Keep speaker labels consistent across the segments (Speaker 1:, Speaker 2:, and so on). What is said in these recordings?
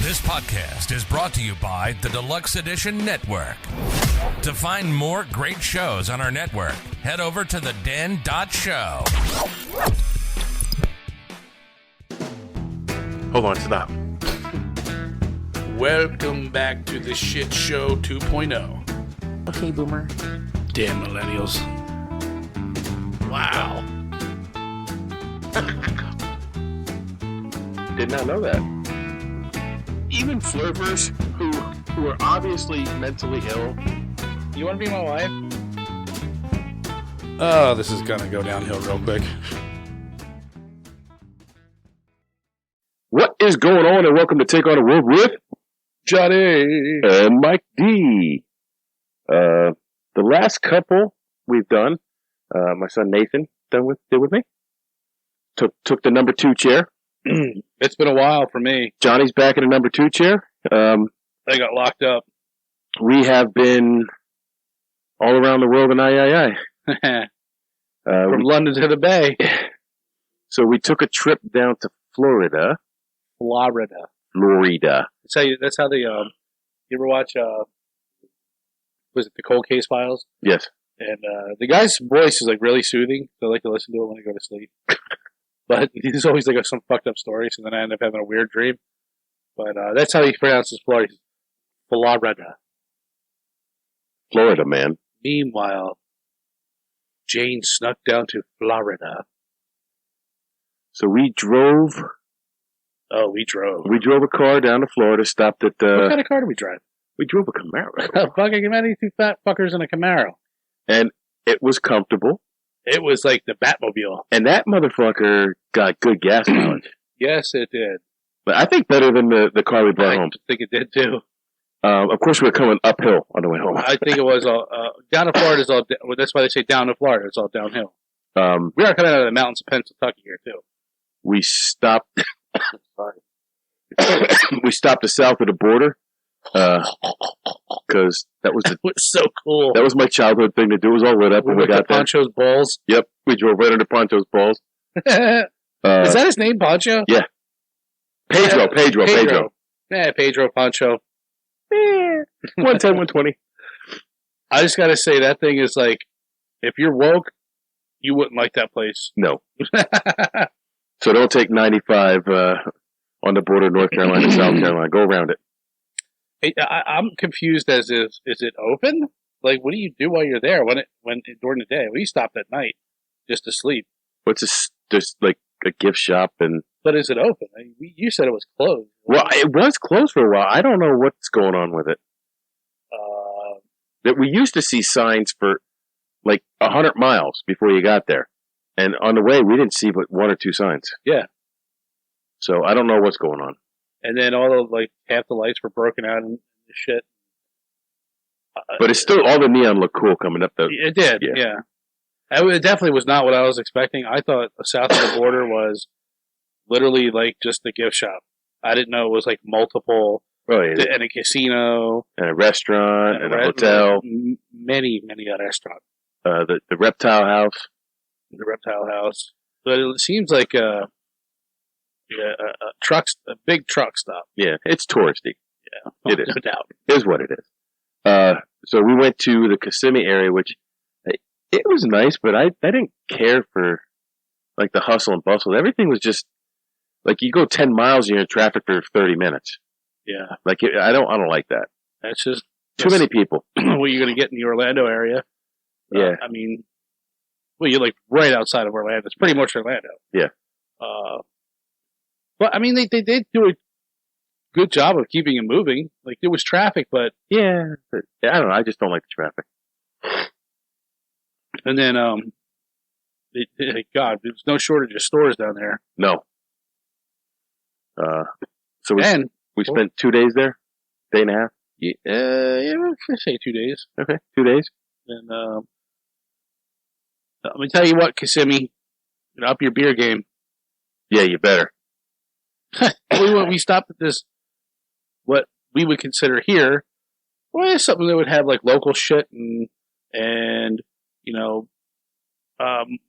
Speaker 1: This podcast is brought to you by the Deluxe Edition Network. To find more great shows on our network, head over to theden.show.
Speaker 2: Hold on, stop.
Speaker 3: Welcome back to the Shit Show 2.0.
Speaker 4: Okay, Boomer.
Speaker 3: Damn millennials. Wow.
Speaker 2: Did not know that.
Speaker 3: Even flirters who are obviously mentally ill. You want to be my wife? Oh, this is going to go downhill real quick.
Speaker 2: What is going on, and welcome to Take on the World with
Speaker 3: Johnny
Speaker 2: and Mike D. The last couple we've done, my son Nathan did with me. Took the number 2 chair.
Speaker 3: It's been a while for me.
Speaker 2: Johnny's back in the number 2 chair.
Speaker 3: I got locked up.
Speaker 2: We have been all around the world in III.
Speaker 3: From London to the Bay.
Speaker 2: So we took a trip down to Florida.
Speaker 3: Florida. That's how they, you ever watch, was it the Cold Case Files?
Speaker 2: Yes.
Speaker 3: And the guy's voice is like really soothing, so I like to listen to it when I go to sleep. But he's always like some fucked up story, so then I end up having a weird dream. But that's how he pronounces Florida.
Speaker 2: Florida, man.
Speaker 3: Meanwhile, Jane snuck down to Florida.
Speaker 2: So we drove.
Speaker 3: Oh, we drove.
Speaker 2: We drove a car down to Florida, stopped at...
Speaker 3: what kind of car did we drive?
Speaker 2: We drove a Camaro.
Speaker 3: Fucking many two fat fuckers in a Camaro.
Speaker 2: And it was comfortable.
Speaker 3: It was like the Batmobile.
Speaker 2: And that motherfucker got good gas mileage.
Speaker 3: Yes, it did.
Speaker 2: But I think better than the car we brought home.
Speaker 3: I think it did too.
Speaker 2: Of course, we were coming uphill on the way home.
Speaker 3: I think it was all... down to Florida is all... Well, that's why they say down to Florida. It's all downhill. We are coming out of the mountains of Pennsylvania here too.
Speaker 2: We stopped... Sorry. We stopped to south of the border. Because that was
Speaker 3: so cool.
Speaker 2: That was my childhood thing to do. It was all lit up when we got there.
Speaker 3: Poncho's balls.
Speaker 2: Yep, we drove right under Poncho's balls.
Speaker 3: Is that his name, Poncho?
Speaker 2: Yeah. Pedro.
Speaker 3: Yeah, Pedro Poncho.
Speaker 2: 110, 120.
Speaker 3: I just gotta say, that thing is like, if you're woke, you wouldn't like that place.
Speaker 2: No. So don't take 95 on the border of North Carolina, South Carolina. Go around it.
Speaker 3: I'm confused as is it open? Like, what do you do while you're there when during the day? We stopped at night just to sleep.
Speaker 2: What's this? Just like a gift shop and.
Speaker 3: But is it open? You said it was closed.
Speaker 2: Well, it was closed for a while. I don't know what's going on with it. That we used to see signs for like 100 miles before you got there, and on the way we didn't see but 1 or 2 signs.
Speaker 3: Yeah.
Speaker 2: So I don't know what's going on.
Speaker 3: And then half the lights were broken out and shit.
Speaker 2: But it's still, all the neon looked cool coming up though.
Speaker 3: It did, yeah. It definitely was not what I was expecting. I thought south of the border was literally like just the gift shop. I didn't know it was like multiple, and a casino.
Speaker 2: And a restaurant, and a hotel.
Speaker 3: Many restaurants.
Speaker 2: The reptile house.
Speaker 3: The reptile house. But it seems like a big truck stop.
Speaker 2: Yeah, it's touristy.
Speaker 3: Yeah,
Speaker 2: it is.
Speaker 3: No doubt.
Speaker 2: It is what it is. So we went to the Kissimmee area, which it was nice, but I didn't care for like the hustle and bustle. Everything was just like you go 10 miles and you're in traffic for 30 minutes.
Speaker 3: Yeah,
Speaker 2: like I don't like that.
Speaker 3: That's just
Speaker 2: too many people.
Speaker 3: What you're going to get in the Orlando area?
Speaker 2: Yeah,
Speaker 3: I mean, well, you're like right outside of Orlando. It's pretty much Orlando.
Speaker 2: Yeah.
Speaker 3: But I mean, they did do a good job of keeping it moving. Like there was traffic, but
Speaker 2: yeah, I don't know. I just don't like the traffic.
Speaker 3: And then, God, there's no shortage of stores down there.
Speaker 2: No. So we spent 2 days there, day and a half.
Speaker 3: Yeah, I say 2 days.
Speaker 2: Okay, 2 days.
Speaker 3: And let me tell you what, Kissimmee, up your beer game.
Speaker 2: Yeah, you better.
Speaker 3: We stopped at this, what we would consider here, well, something that would have like local shit and you know,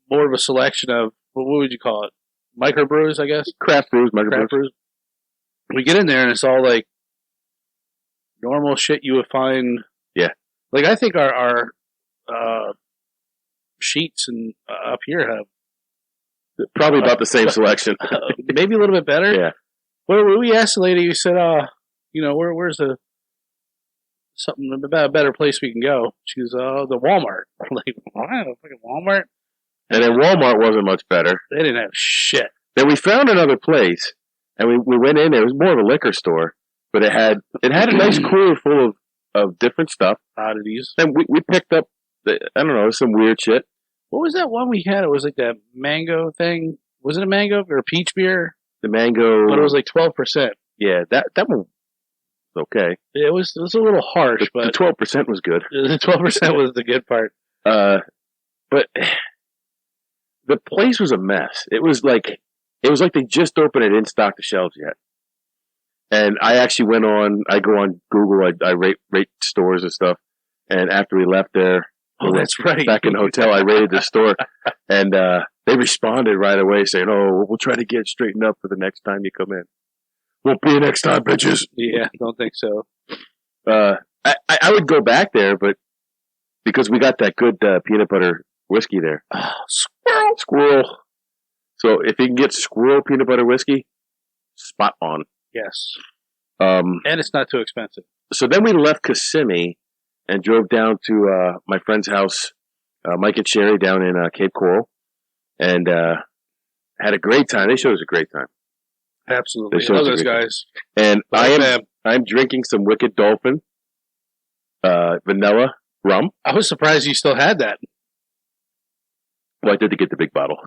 Speaker 3: more of a selection of, what would you call it? Microbrews, I guess?
Speaker 2: Craft brews, microbrews.
Speaker 3: we get in there and it's all like normal shit you would find.
Speaker 2: Yeah.
Speaker 3: Like I think our sheets and up here have
Speaker 2: probably about the same selection.
Speaker 3: Maybe a little bit better.
Speaker 2: Yeah.
Speaker 3: Well, we asked the lady. We said, where's something about a better place we can go? She's the Walmart. I'm like, what? Fucking Walmart?
Speaker 2: And then Walmart wasn't much better.
Speaker 3: They didn't have shit.
Speaker 2: Then we found another place, and we went in there. It was more of a liquor store, but it had a nice cooler full of different stuff.
Speaker 3: Oddities.
Speaker 2: And we picked up, some weird shit.
Speaker 3: What was that one we had? It was like that mango thing. Was it a mango or a peach beer?
Speaker 2: The mango.
Speaker 3: But it was like 12%.
Speaker 2: Yeah, that one was okay.
Speaker 3: It was a little harsh, but
Speaker 2: the 12% was good.
Speaker 3: The 12% was the good part.
Speaker 2: But the place was a mess. It was like they just opened it, didn't stock the shelves yet. And I actually I go on Google, I rate stores and stuff. And after we left there,
Speaker 3: that's right.
Speaker 2: Back in the hotel, I rated the store, and they responded right away saying, "Oh, we'll try to get it straightened up for the next time you come in. Won't be next time, bitches."
Speaker 3: Yeah, don't think so.
Speaker 2: I would go back there, but because we got that good peanut butter whiskey there.
Speaker 3: Oh,
Speaker 2: squirrel. So if you can get squirrel peanut butter whiskey, spot on.
Speaker 3: Yes.
Speaker 2: And
Speaker 3: it's not too expensive.
Speaker 2: So then we left Kissimmee and drove down to my friend's house, Mike and Sherry, down in Cape Coral, and had a great time. They showed us a great time.
Speaker 3: Absolutely, I love those guys.
Speaker 2: And I'm drinking some Wicked Dolphin vanilla rum.
Speaker 3: I was surprised you still had that.
Speaker 2: Well, I did to get the big bottle.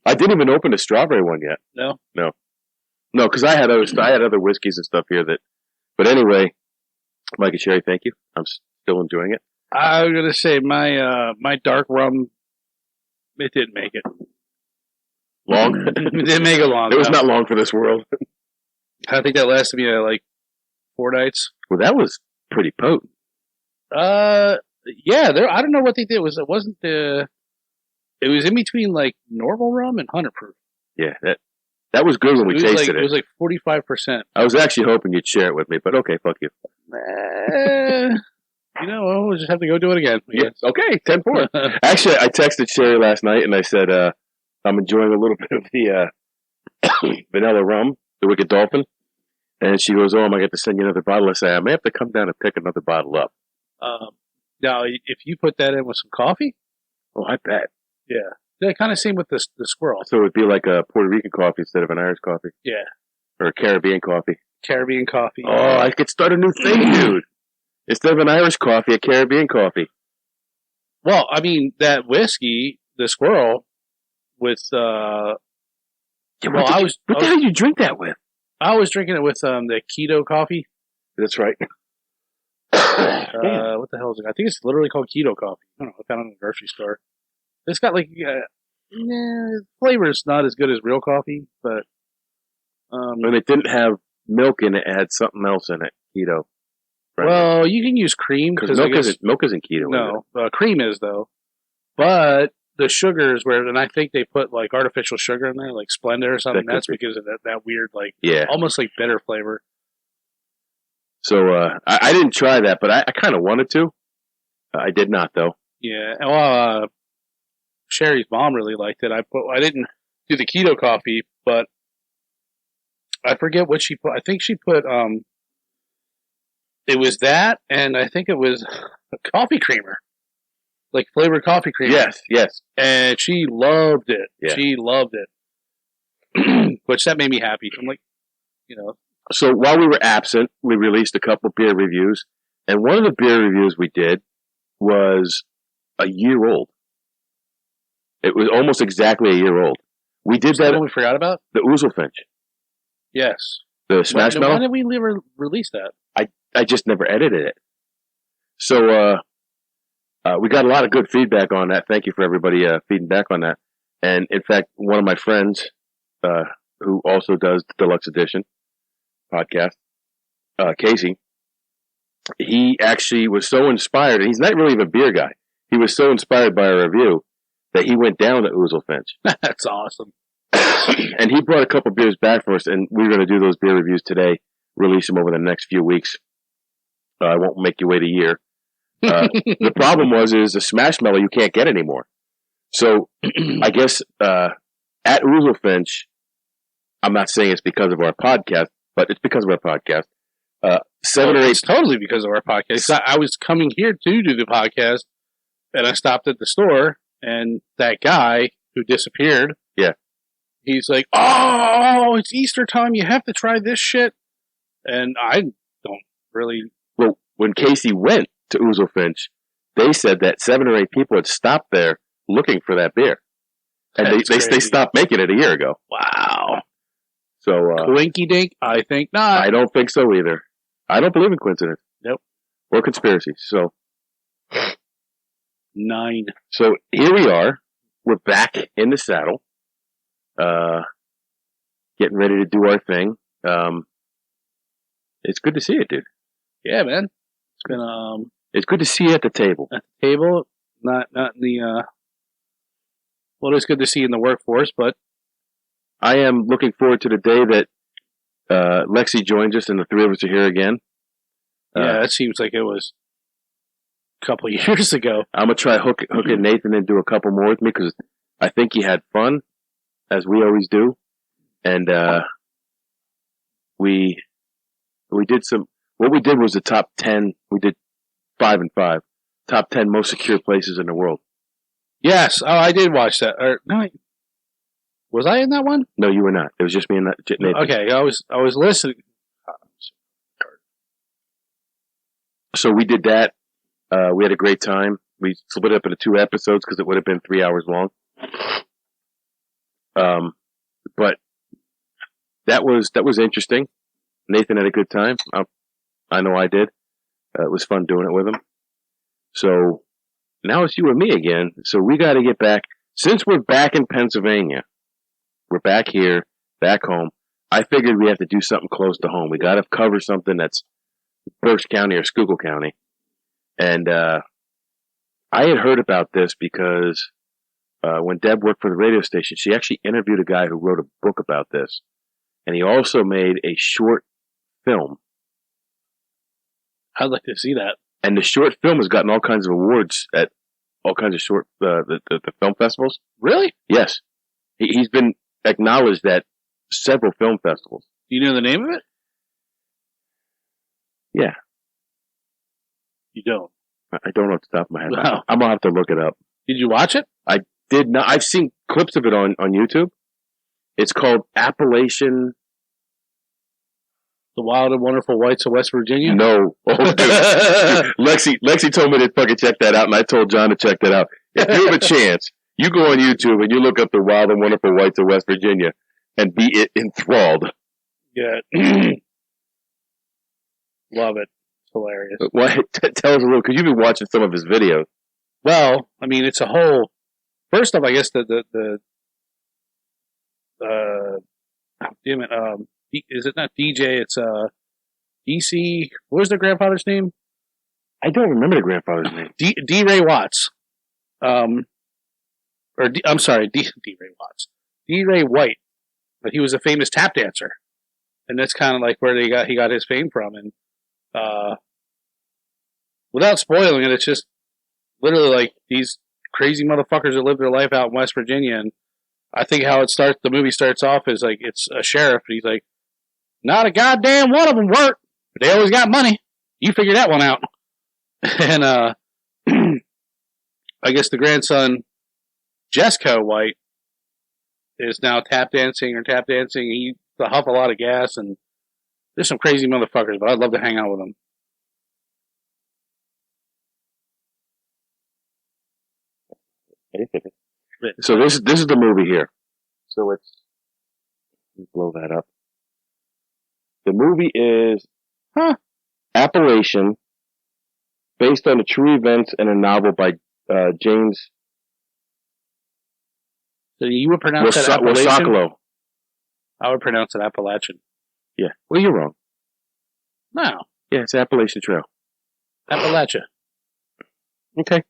Speaker 2: I didn't even open the strawberry one yet.
Speaker 3: No,
Speaker 2: because I had other whiskeys and stuff here that. But anyway. Mike and Sherry, thank you. I'm still enjoying it.
Speaker 3: I was gonna say my dark rum, it didn't make it
Speaker 2: long.
Speaker 3: It didn't make it long.
Speaker 2: It was not long for this world.
Speaker 3: I think that lasted me like 4 nights.
Speaker 2: Well, that was pretty potent.
Speaker 3: Yeah. I don't know what they did. It wasn't the. It was in between like normal rum and 100 proof.
Speaker 2: Yeah, that was good when we tasted it.
Speaker 3: It was like 45%.
Speaker 2: I was actually hoping you'd share it with me, but okay, fuck you.
Speaker 3: We'll just have to go do it again.
Speaker 2: Yeah. Okay, 10-4. Actually, I texted Sherry last night and I said, I'm enjoying a little bit of the vanilla rum, the Wicked Dolphin. And she goes, "Oh, I get to send you another bottle." I say, "I may have to come down and pick another bottle up."
Speaker 3: Now, if you put that in with some coffee?
Speaker 2: Oh, I bet.
Speaker 3: Yeah. That kind of same with the squirrel.
Speaker 2: So it would be like a Puerto Rican coffee instead of an Irish coffee?
Speaker 3: Yeah.
Speaker 2: Or a Caribbean coffee?
Speaker 3: Caribbean coffee.
Speaker 2: Oh, I could start a new thing, dude. Instead of an Irish coffee, a Caribbean coffee.
Speaker 3: Well, I mean, that whiskey, the squirrel, with,
Speaker 2: what the hell you drink that with?
Speaker 3: I was drinking it with the keto coffee.
Speaker 2: That's right.
Speaker 3: What the hell is it? I think it's literally called keto coffee. I don't know. I found it in the grocery store. It's got like, flavor is not as good as real coffee, but.
Speaker 2: And it didn't have milk in it. It had something else in it. Keto.
Speaker 3: Right? Well, you can use cream.
Speaker 2: Because milk isn't keto.
Speaker 3: No, cream is though. But the sugars and I think they put like artificial sugar in there, like Splenda or something. That's because of that weird, like, almost like bitter flavor. So,
Speaker 2: I didn't try that, but I kind of wanted to. I did not though.
Speaker 3: Yeah. Well, Sherry's mom really liked it. I didn't do the keto coffee, but I forget what she put. I think she put, it was that, and I think it was a coffee creamer. Like flavored coffee creamer.
Speaker 2: Yes.
Speaker 3: And she loved it.
Speaker 2: Yeah.
Speaker 3: She loved it. Which that made me happy. I'm like,
Speaker 2: So while we were absent, we released a couple beer reviews. And one of the beer reviews we did was a year old. It was almost exactly a year old. We did that.
Speaker 3: What we forgot about?
Speaker 2: The Ouzelfinch.
Speaker 3: Yes.
Speaker 2: The Smash Mouth.
Speaker 3: Why did we never release that?
Speaker 2: I just never edited it. So, we got a lot of good feedback on that. Thank you for everybody feeding back on that. And in fact, one of my friends, who also does the Deluxe Edition podcast, Casey, he actually was so inspired, and he's not really even a beer guy. He was so inspired by a review that he went down to Ouzelfinch.
Speaker 3: That's awesome.
Speaker 2: And he brought a couple beers back for us, and we're going to do those beer reviews today, release them over the next few weeks. I won't make you wait a year. The problem is the Smashmallow you can't get anymore. So I guess at Ouzelfinch, I'm not saying it's because of our podcast, but it's because of our podcast. 7 or 8.
Speaker 3: It's totally because of our podcast. I was coming here to do the podcast, and I stopped at the store, and that guy who disappeared, he's like, "Oh, it's Easter time. You have to try this shit." And I don't really.
Speaker 2: Well, when Casey went to Ouzelfinch, they said that 7 or 8 people had stopped there looking for that beer, and they stopped making it a year ago.
Speaker 3: Wow.
Speaker 2: So
Speaker 3: Winky dink? I think not.
Speaker 2: I don't think so either. I don't believe in coincidence.
Speaker 3: Nope.
Speaker 2: Or conspiracies. So
Speaker 3: 9.
Speaker 2: So here we are. We're back in the saddle. Getting ready to do our thing. It's good to see you, dude.
Speaker 3: Yeah, man. It's been
Speaker 2: It's good to see you at the table.
Speaker 3: At the table, not in the well, it's good to see you in the workforce, but
Speaker 2: I am looking forward to the day that Lexi joins us and the 3 of us are here again.
Speaker 3: Yeah, that seems like it was a couple of years ago.
Speaker 2: I'm gonna try hooking Nathan and do a couple more with me because I think he had fun, as we always do, and we did some. What we did was the top 10. We did 5 and 5, top 10 most secure places in the world.
Speaker 3: Yes, oh, I did watch that. Or no, was I in that one?
Speaker 2: No, you were not. It was just me and Nathan.
Speaker 3: Okay, I was listening.
Speaker 2: So we did that. We had a great time. We split it up into 2 episodes because it would have been 3 hours long. But that was interesting. Nathan had a good time. I know I did. It was fun doing it with him. So now it's you and me again. So we got to get back. Since we're back in Pennsylvania, we're back here, back home. I figured we have to do something close to home. We got to cover something that's Berks County or Schuylkill County. And I had heard about this because when Deb worked for the radio station, she actually interviewed a guy who wrote a book about this. And he also made a short film.
Speaker 3: I'd like to see that.
Speaker 2: And the short film has gotten all kinds of awards at all kinds of short the film festivals.
Speaker 3: Really?
Speaker 2: Yes. He's been acknowledged at several film festivals.
Speaker 3: Do you know the name of it?
Speaker 2: Yeah.
Speaker 3: You don't?
Speaker 2: I don't know off the top of my head.
Speaker 3: Wow.
Speaker 2: I'm going to have to look it up.
Speaker 3: Did you watch it?
Speaker 2: I did not. I've seen clips of it on YouTube. It's called Appalachian...
Speaker 3: The Wild and Wonderful Whites of West Virginia?
Speaker 2: No. Oh, dude. Lexi told me to fucking check that out, and I told John to check that out. If you have a chance, you go on YouTube and you look up The Wild and Wonderful Whites of West Virginia and be enthralled.
Speaker 3: Yeah. Love it. It's hilarious.
Speaker 2: Well, tell us a little, because you've been watching some of his videos.
Speaker 3: Well, I mean, it's a whole... First off, I guess is it not DJ? It's DC. What was their grandfather's name?
Speaker 2: I don't remember the grandfather's name.
Speaker 3: D. Ray Watts. I'm sorry, D. Ray Watts. D. Ray White. But he was a famous tap dancer, and that's kind of like where he got his fame from. And without spoiling it, it's just literally like these crazy motherfuckers that live their life out in West Virginia. And I think how the movie starts off is like it's a sheriff, and he's like, not a goddamn one of them work, but they always got money. You figure that one out. And I guess the grandson, Jesco White, is now tap dancing. He used to huff a lot of gas, and there's some crazy motherfuckers, but I'd love to hang out with them.
Speaker 2: So this is the movie here. So let me blow that up. The movie is Appalachian, based on the true events and a novel by James.
Speaker 3: So you would pronounce that Appalachian?
Speaker 2: Wasaklo.
Speaker 3: I would pronounce it Appalachian.
Speaker 2: Yeah. Well, you're wrong.
Speaker 3: No.
Speaker 2: Yeah, it's Appalachian Trail.
Speaker 3: Appalachia.
Speaker 2: Okay.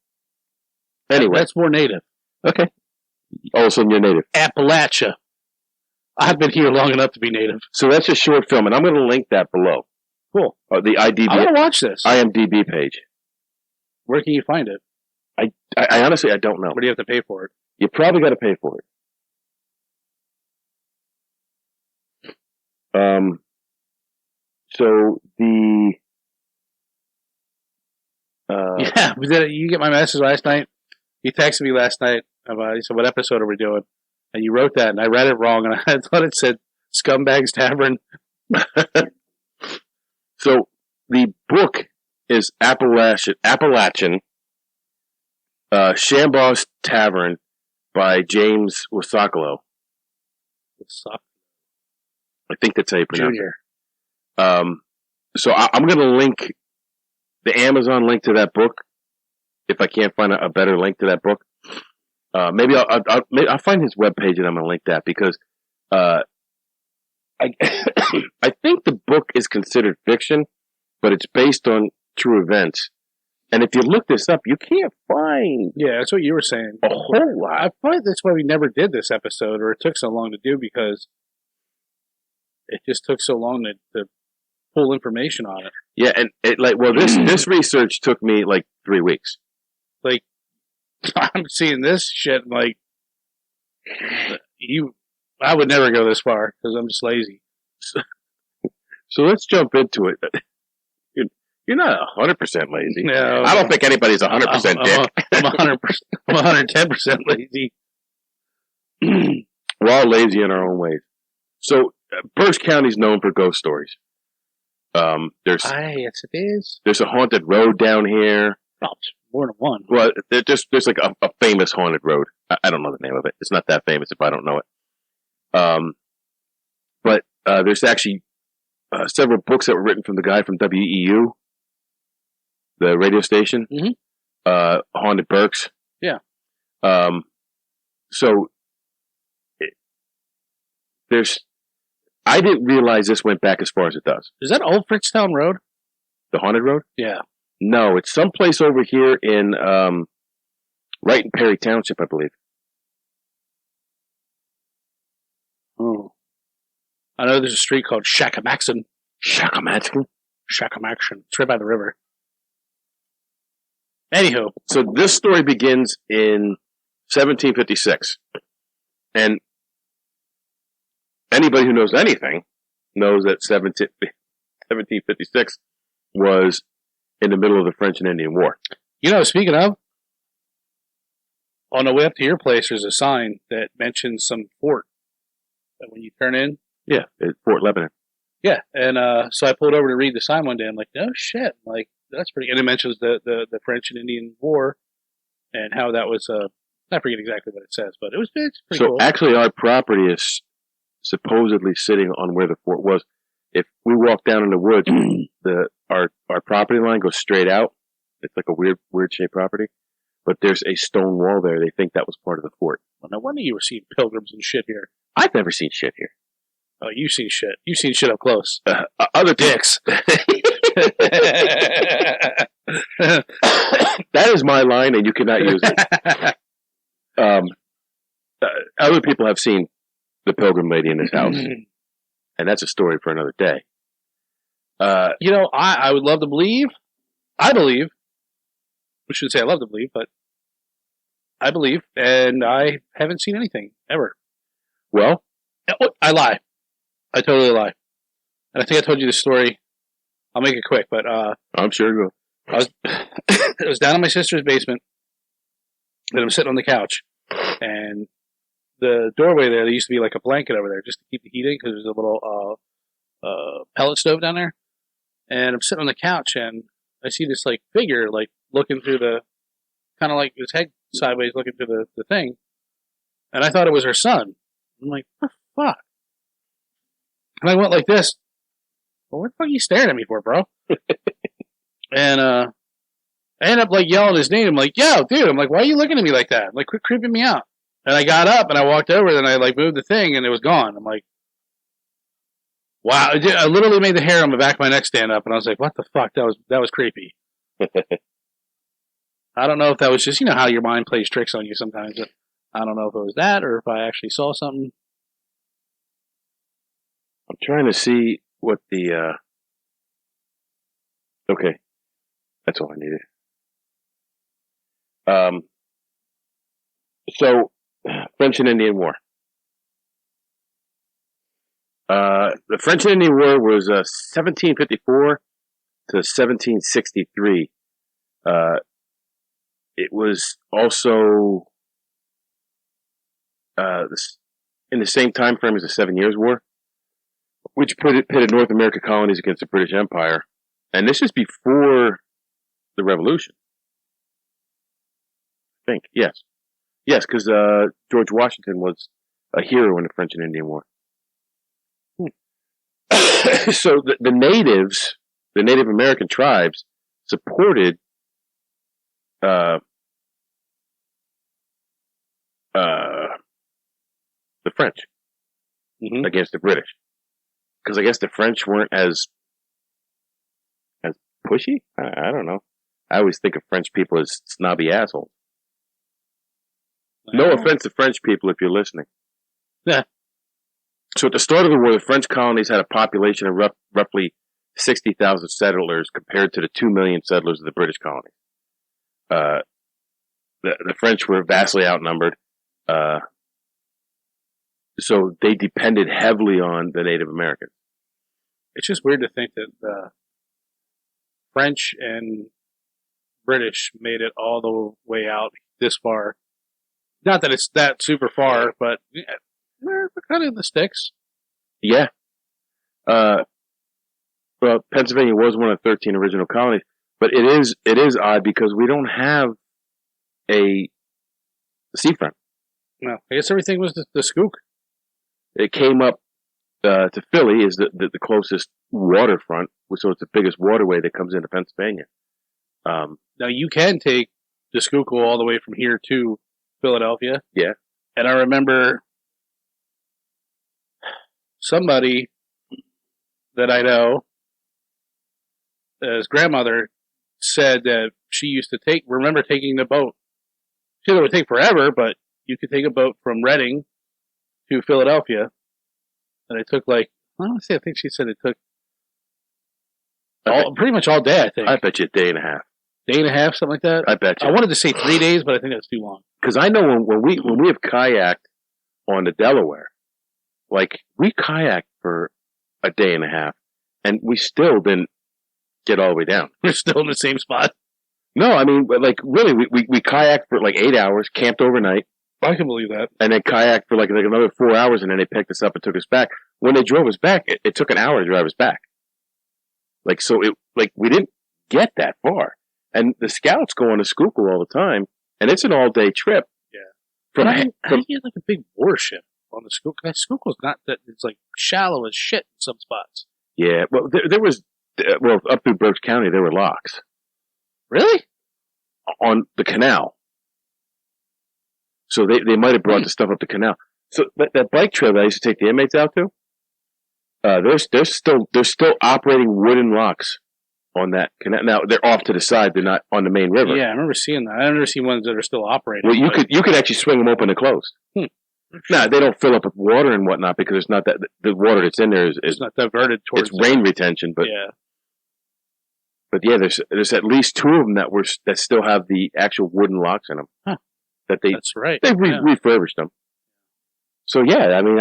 Speaker 2: Anyway.
Speaker 3: That's more native.
Speaker 2: Okay. All of a sudden you're native.
Speaker 3: Appalachia. I've been here long enough to be native.
Speaker 2: So that's a short film, and I'm going to link that below.
Speaker 3: Cool.
Speaker 2: The
Speaker 3: I want to watch this.
Speaker 2: IMDb page.
Speaker 3: Where can you find it?
Speaker 2: I honestly, I don't know.
Speaker 3: Where do you have to pay for it?
Speaker 2: You probably got to pay for it. So the
Speaker 3: yeah, we did it. You get my message last night. You texted me last night about. You said, "What episode are we doing?" And you wrote that, and I read it wrong, and I thought it said "Scumbags Tavern."
Speaker 2: So the book is Appalachian Schaumboch Tavern by James Wasakalo. I think that's how you pronounce it. So I'm going to link the Amazon link to that book if I can't find a better link to that book. Maybe I'll find his webpage and I'm going to link that because I I think the book is considered fiction, but it's based on true events. And if you look this up, you can't find
Speaker 3: Yeah, that's what you were saying.
Speaker 2: a whole lot.
Speaker 3: I thought that's why we never did this episode, or it took so long to do, because it just took so long to pull information on it.
Speaker 2: Yeah, and this research took me like 3 weeks.
Speaker 3: Like, I'm seeing this shit, like, I would never go this far, because I'm just lazy.
Speaker 2: So let's jump into it. You're not 100% lazy.
Speaker 3: No.
Speaker 2: I don't think anybody's 100% dick.
Speaker 3: I'm 100%, I'm 110% lazy.
Speaker 2: We're all lazy in our own ways. So, Berks County's known for ghost stories.
Speaker 3: Yes, it is.
Speaker 2: There's a haunted road down here.
Speaker 3: Oh, more than one.
Speaker 2: Well, there's like a famous haunted road. I don't know the name of it. It's not that famous if I don't know it. But there's actually several books that were written from the guy from WEU, the radio station.
Speaker 3: Mm-hmm.
Speaker 2: Haunted Berks.
Speaker 3: Yeah.
Speaker 2: So I didn't realize this went back as far as it does.
Speaker 3: Is that Old Frickstown Road?
Speaker 2: The haunted road?
Speaker 3: Yeah.
Speaker 2: No, it's someplace over here in right in Perry Township, I believe.
Speaker 3: Oh. I know there's a street called Shackamaxon.
Speaker 2: Shackamaxon?
Speaker 3: Shackamaxon. It's right by the river. Anywho.
Speaker 2: So this story begins in 1756. And anybody who knows anything knows that 1756 was in the middle of the French and Indian War.
Speaker 3: You know, speaking of, on the way up to your place, there's a sign that mentions some fort that when you turn in.
Speaker 2: Yeah, it's Fort Lebanon.
Speaker 3: Yeah, and so I pulled over to read the sign one day. I'm like, no shit. I'm like, that's pretty. And it mentions the French and Indian War and how that was. I forget exactly what it says, but it's pretty cool.
Speaker 2: So actually, our property is supposedly sitting on where the fort was. If we walk down in the woods, our property line goes straight out. It's like a weird shaped property, but there's a stone wall there. They think that was part of the fort.
Speaker 3: Well, no wonder you were seeing pilgrims and shit here.
Speaker 2: I've never seen shit here.
Speaker 3: Oh, you've seen shit. You've seen shit up close.
Speaker 2: Other
Speaker 3: dicks.
Speaker 2: That is my line, and you cannot use it. Other people have seen the pilgrim lady in this house, and that's a story for another day.
Speaker 3: You know, I would love to believe. I believe. We shouldn't say I love to believe, but I believe, and I haven't seen anything ever.
Speaker 2: Well,
Speaker 3: I lie. I totally lie. And I think I told you this story. I'll make it quick, but
Speaker 2: I'm sure you will.
Speaker 3: I was down in my sister's basement, and I'm sitting on the couch, and the doorway there used to be like a blanket over there just to keep the heat in because there's a little pellet stove down there. And I'm sitting on the couch, and I see this like figure like looking through the kind of like his head sideways looking through the thing, and I thought it was her son. I'm like, what the fuck? And I went like this. Well, what the fuck are you staring at me for, bro? And I ended up like yelling his name. I'm like, yo, dude. I'm like, why are you looking at me like that? I'm like, quit creeping me out. And I got up and I walked over and I like moved the thing and it was gone. I'm like, wow. I literally made the hair on the back of my neck stand up and I was like, what the fuck? That was creepy. I don't know if that was just, you know how your mind plays tricks on you sometimes. But I don't know if it was that or if I actually saw something.
Speaker 2: I'm trying to see what the. Okay, that's all I needed. So, French and Indian War. The French and Indian War was 1754 to 1763. It was also in the same time frame as the 7 Years' War, which pitted North American colonies against the British Empire. And this is before the Revolution. I think, yes. Yes, because George Washington was a hero in the French and Indian War. So the natives, the Native American tribes, supported the French against the British, because I guess the French weren't as pushy. I don't know. I always think of French people as snobby assholes. No offense to French people if you're listening.
Speaker 3: Yeah.
Speaker 2: So at the start of the war, the French colonies had a population of roughly 60,000 settlers compared to the 2 million settlers of the British colony. The French were vastly outnumbered, so they depended heavily on the Native Americans.
Speaker 3: It's just weird to think that the French and British made it all the way out this far. Not that it's that super far, but they're kind of in the sticks.
Speaker 2: Yeah. Well, Pennsylvania was one of the 13 original colonies, but it is odd because we don't have a seafront.
Speaker 3: No, I guess everything was the Skook.
Speaker 2: It came up to Philly is the closest waterfront, so it's the biggest waterway that comes into Pennsylvania.
Speaker 3: Now you can take the Schuylkill all the way from here to Philadelphia.
Speaker 2: Yeah.
Speaker 3: And I remember somebody that I know, his grandmother said that she used to remember taking the boat. She said it would take forever, but you could take a boat from Reading to Philadelphia. And it took I think she said it took pretty much all day, I think.
Speaker 2: I bet you a day and a half.
Speaker 3: Day and a half, something like that?
Speaker 2: I bet you.
Speaker 3: I wanted to say 3 days, but I think that's too long.
Speaker 2: Because I know when we have kayaked on the Delaware, we kayaked for a day and a half, and we still didn't get all the way down.
Speaker 3: We're still in the same spot.
Speaker 2: No, I mean, really, we kayaked for 8 hours, camped overnight.
Speaker 3: I can believe that.
Speaker 2: And then kayaked for another 4 hours, and then they picked us up and took us back. When they drove us back, it took an hour to drive us back. We didn't get that far. And the scouts go on to Schuylkill all the time, and it's an all-day trip.
Speaker 3: Yeah. How do you get a big warship on the Schuylkill? Schuylkill's not that, it's shallow as shit in some spots.
Speaker 2: Yeah, well, there was, up through Berks County, there were locks.
Speaker 3: Really?
Speaker 2: On the canal. So they might have brought the stuff up the canal. So that bike trail that I used to take the inmates out to, they're still operating wooden locks on that canal. Now they're off to the side; they're not on the main river.
Speaker 3: Yeah, I remember seeing that. I've never seen ones that are still operating.
Speaker 2: Well, you could actually swing them open and closed. Now they don't fill up with water and whatnot because it's not that the water that's in there is
Speaker 3: not diverted towards.
Speaker 2: It's rain retention, but
Speaker 3: yeah.
Speaker 2: But yeah, there's at least two of them that still have the actual wooden locks in them.
Speaker 3: Huh.
Speaker 2: That's
Speaker 3: right.
Speaker 2: They've refurbished them. So yeah, I mean,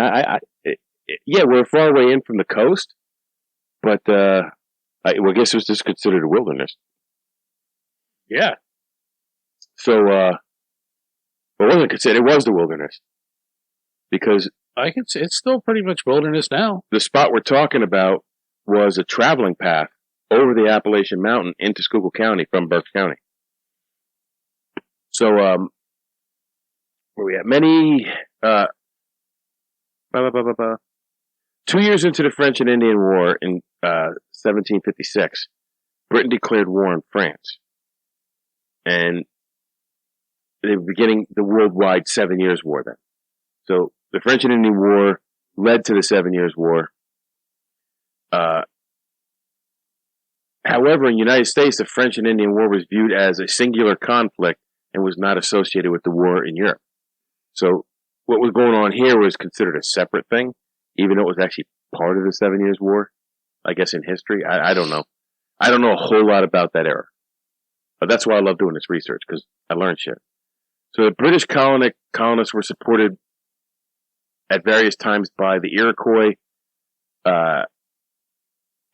Speaker 2: we're far away in from the coast, but I guess it was just considered a wilderness.
Speaker 3: Yeah.
Speaker 2: So it wasn't considered. It was the wilderness because
Speaker 3: I can say it's still pretty much wilderness now.
Speaker 2: The spot we're talking about was a traveling path over the Appalachian Mountain into Schuylkill County from Berks County. So where we at? Many 2 years into the French and Indian War in 1756, Britain declared war on France. And they were beginning the worldwide 7 Years' War then. So the French and Indian War led to the 7 Years' War. However, in the United States, the French and Indian War was viewed as a singular conflict and was not associated with the war in Europe. So what was going on here was considered a separate thing, even though it was actually part of the 7 Years' War, I guess, in history. I don't know. I don't know a whole lot about that era. But that's why I love doing this research, because I learned shit. So the British colonists were supported at various times by the Iroquois,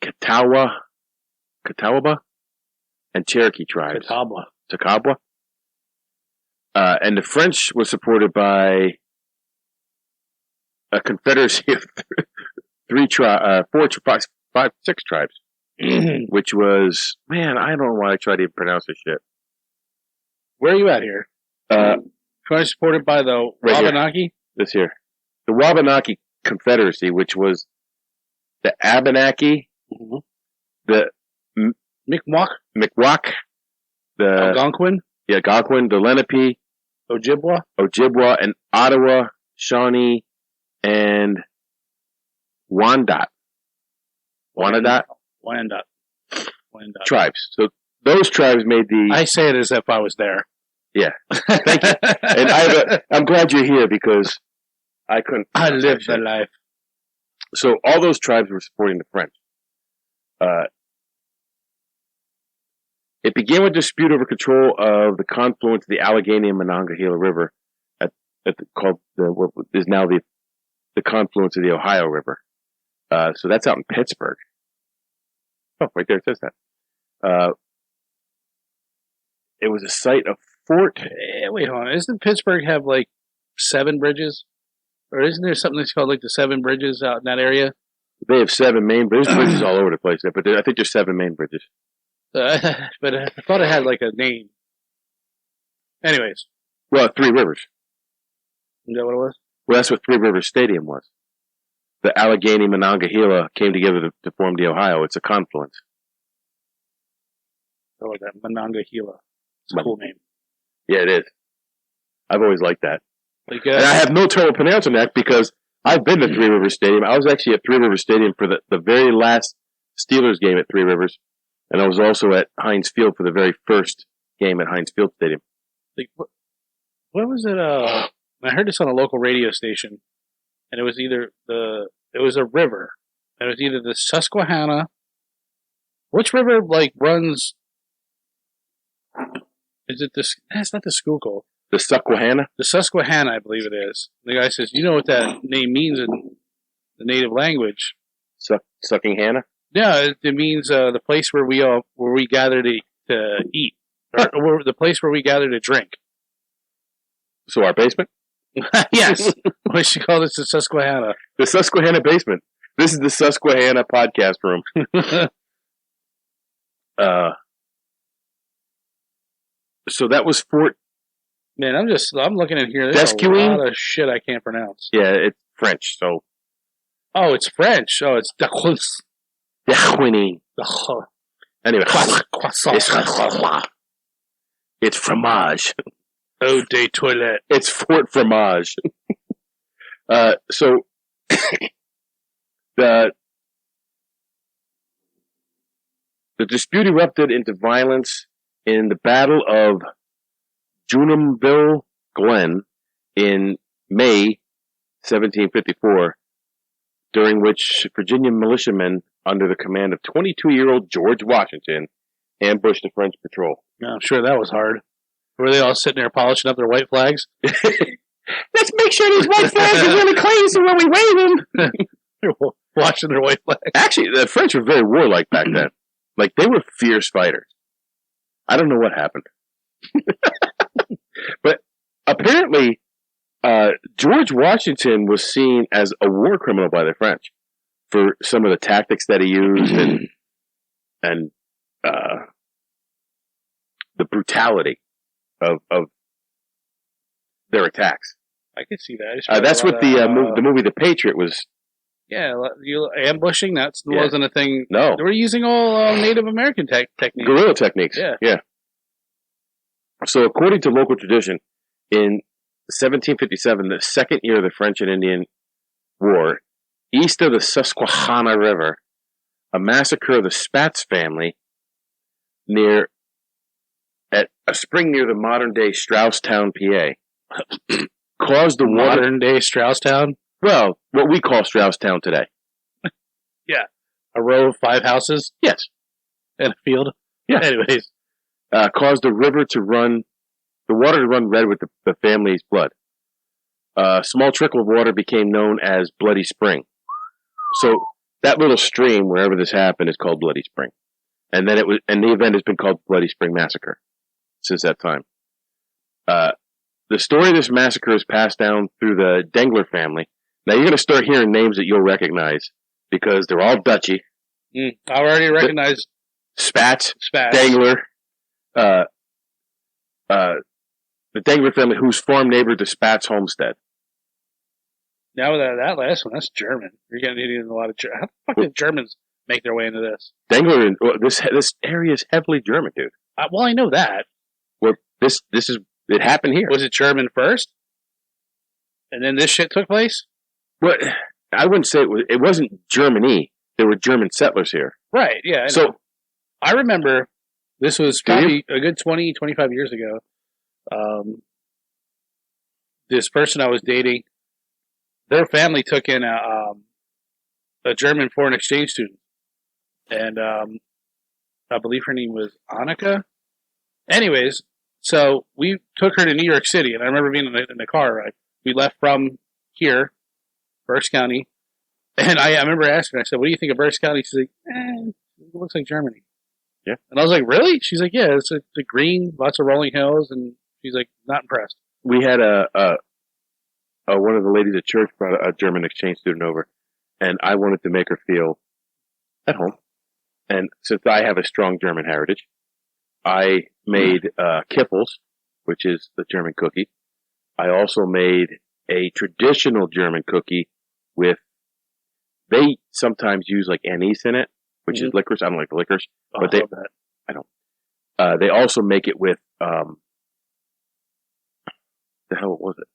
Speaker 2: Catawba, and Cherokee tribes. Catawba. And the French was supported by a confederacy of six tribes, which was, man, I don't know why I tried to even pronounce this shit.
Speaker 3: Where are you at here? French supported by the Wabanaki?
Speaker 2: This here. The Wabanaki Confederacy, which was the Abenaki, the
Speaker 3: Mi'kmaq,
Speaker 2: the
Speaker 3: Algonquin,
Speaker 2: Algonquin, the Lenape, Ojibwa, and Ottawa, Shawnee, and Wyandot tribes. So those tribes made the.
Speaker 3: I say it as if I was there.
Speaker 2: Yeah, thank you. And I'm glad you're here because I couldn't.
Speaker 3: I lived the life.
Speaker 2: So all those tribes were supporting the French. It began with dispute over control of the confluence of the Allegheny and Monongahela River, what is now the confluence of the Ohio River. So that's out in Pittsburgh. Oh, right there it says that. It was a site of Fort.
Speaker 3: Wait, hold on. Doesn't Pittsburgh have like 7 bridges? Or isn't there something that's called like the 7 bridges out in that area?
Speaker 2: They have 7 main bridges. There's bridges all over the place there, but I think there's 7 main bridges.
Speaker 3: But I thought it had like a name. Anyways.
Speaker 2: Well, 3 Rivers.
Speaker 3: Is that what it was?
Speaker 2: Well, that's what 3 Rivers Stadium was. The Allegheny Monongahela came together to form the Ohio. It's a confluence.
Speaker 3: Oh, that Monongahela. It's a cool name.
Speaker 2: Yeah, it is. I've always liked that.
Speaker 3: And
Speaker 2: I have no trouble pronouncing that because I've been to 3 Rivers Stadium. I was actually at 3 Rivers Stadium for the very last Steelers game at 3 Rivers. And I was also at Heinz Field for the very first game at Heinz Field Stadium.
Speaker 3: Like, what was it? I heard this on a local radio station, and it was it was a river. And it was either the Susquehanna. Which river, like, runs? Is it this? That's not the Schuylkill.
Speaker 2: The Susquehanna?
Speaker 3: The Susquehanna, I believe it is. The guy says, you know what that name means in the native language?
Speaker 2: Sucking Hannah?
Speaker 3: Yeah, it means the place where we gather to eat, or the place where we gather to drink.
Speaker 2: So our basement?
Speaker 3: Yes. We should call this the Susquehanna.
Speaker 2: The Susquehanna basement. This is the Susquehanna podcast room. So that was Fort.
Speaker 3: Man, I'm looking at here. There's a lot of shit I can't pronounce.
Speaker 2: Yeah, it's French. So.
Speaker 3: Oh, it's French. Oh, it's
Speaker 2: Anyway, it's fromage.
Speaker 3: Eau de toilette.
Speaker 2: It's Fort Fromage. So the dispute erupted into violence in the Battle of Jumonville Glen in May 1754, during which Virginia militiamen under the command of 22-year-old George Washington ambushed the French patrol.
Speaker 3: Yeah, I'm sure that was hard. Were they all sitting there polishing up their white flags?
Speaker 2: Let's make sure these white flags are really clean so when we wave them.
Speaker 3: They're washing their white flags.
Speaker 2: Actually, the French were very warlike back then. Like, they were fierce fighters. I don't know what happened. But apparently, George Washington was seen as a war criminal by the French for some of the tactics that he used and the brutality of their attacks.
Speaker 3: I could see that.
Speaker 2: That's what the movie The Patriot was.
Speaker 3: Yeah, ambushing, wasn't a thing.
Speaker 2: No.
Speaker 3: They were using all Native American techniques.
Speaker 2: Guerrilla techniques.
Speaker 3: Yeah.
Speaker 2: So according to local tradition, in 1757, the second year of the French and Indian War, east of the Susquehanna River, a massacre of the Spatz family at a spring near the modern-day Strausstown, PA, caused the water...
Speaker 3: Modern-day Strausstown?
Speaker 2: Well, what we call Strausstown today.
Speaker 3: A row of 5 houses
Speaker 2: Yes.
Speaker 3: and a field.
Speaker 2: Yeah.
Speaker 3: Anyways.
Speaker 2: Caused the water to run red with the family's blood. A small trickle of water became known as Bloody Spring. So that little stream, wherever this happened, is called Bloody Spring. And then the event has been called Bloody Spring Massacre since that time. The story of this massacre is passed down through the Dengler family. Now you're going to start hearing names that you'll recognize because they're all Dutchy.
Speaker 3: I already recognize
Speaker 2: Spats.
Speaker 3: Spats.
Speaker 2: Dengler. The Dengler family, whose farm neighbored the Spats homestead.
Speaker 3: Now that last one, that's German. You're getting into a lot of German. How the fuck did Germans make their way into this?
Speaker 2: Dengler, this area is heavily German, dude.
Speaker 3: Well, I know that.
Speaker 2: Well, it happened here.
Speaker 3: Was it German first? And then this shit took place?
Speaker 2: Well, I wouldn't say it wasn't Germany. There were German settlers here.
Speaker 3: Right, yeah. I remember this was probably a good 20, 25 years ago. This person I was dating, their family took in a German foreign exchange student. And I believe her name was Annika. Anyways, so we took her to New York City, and I remember being in the car ride. We left from here, Berks County, and I remember asking her, I said, what do you think of Berks County? She's like, it looks like Germany.
Speaker 2: Yeah.
Speaker 3: And I was like, really? She's like, yeah, it's a green, lots of rolling hills, and she's like, not impressed.
Speaker 2: We had one of the ladies at church brought a German exchange student over, and I wanted to make her feel at home. And since I have a strong German heritage, I made Kippels, which is the German cookie. I also made a traditional German cookie they sometimes use like anise in it, which is licorice. I don't like the licorice, but I don't. They also make it with, the hell was it?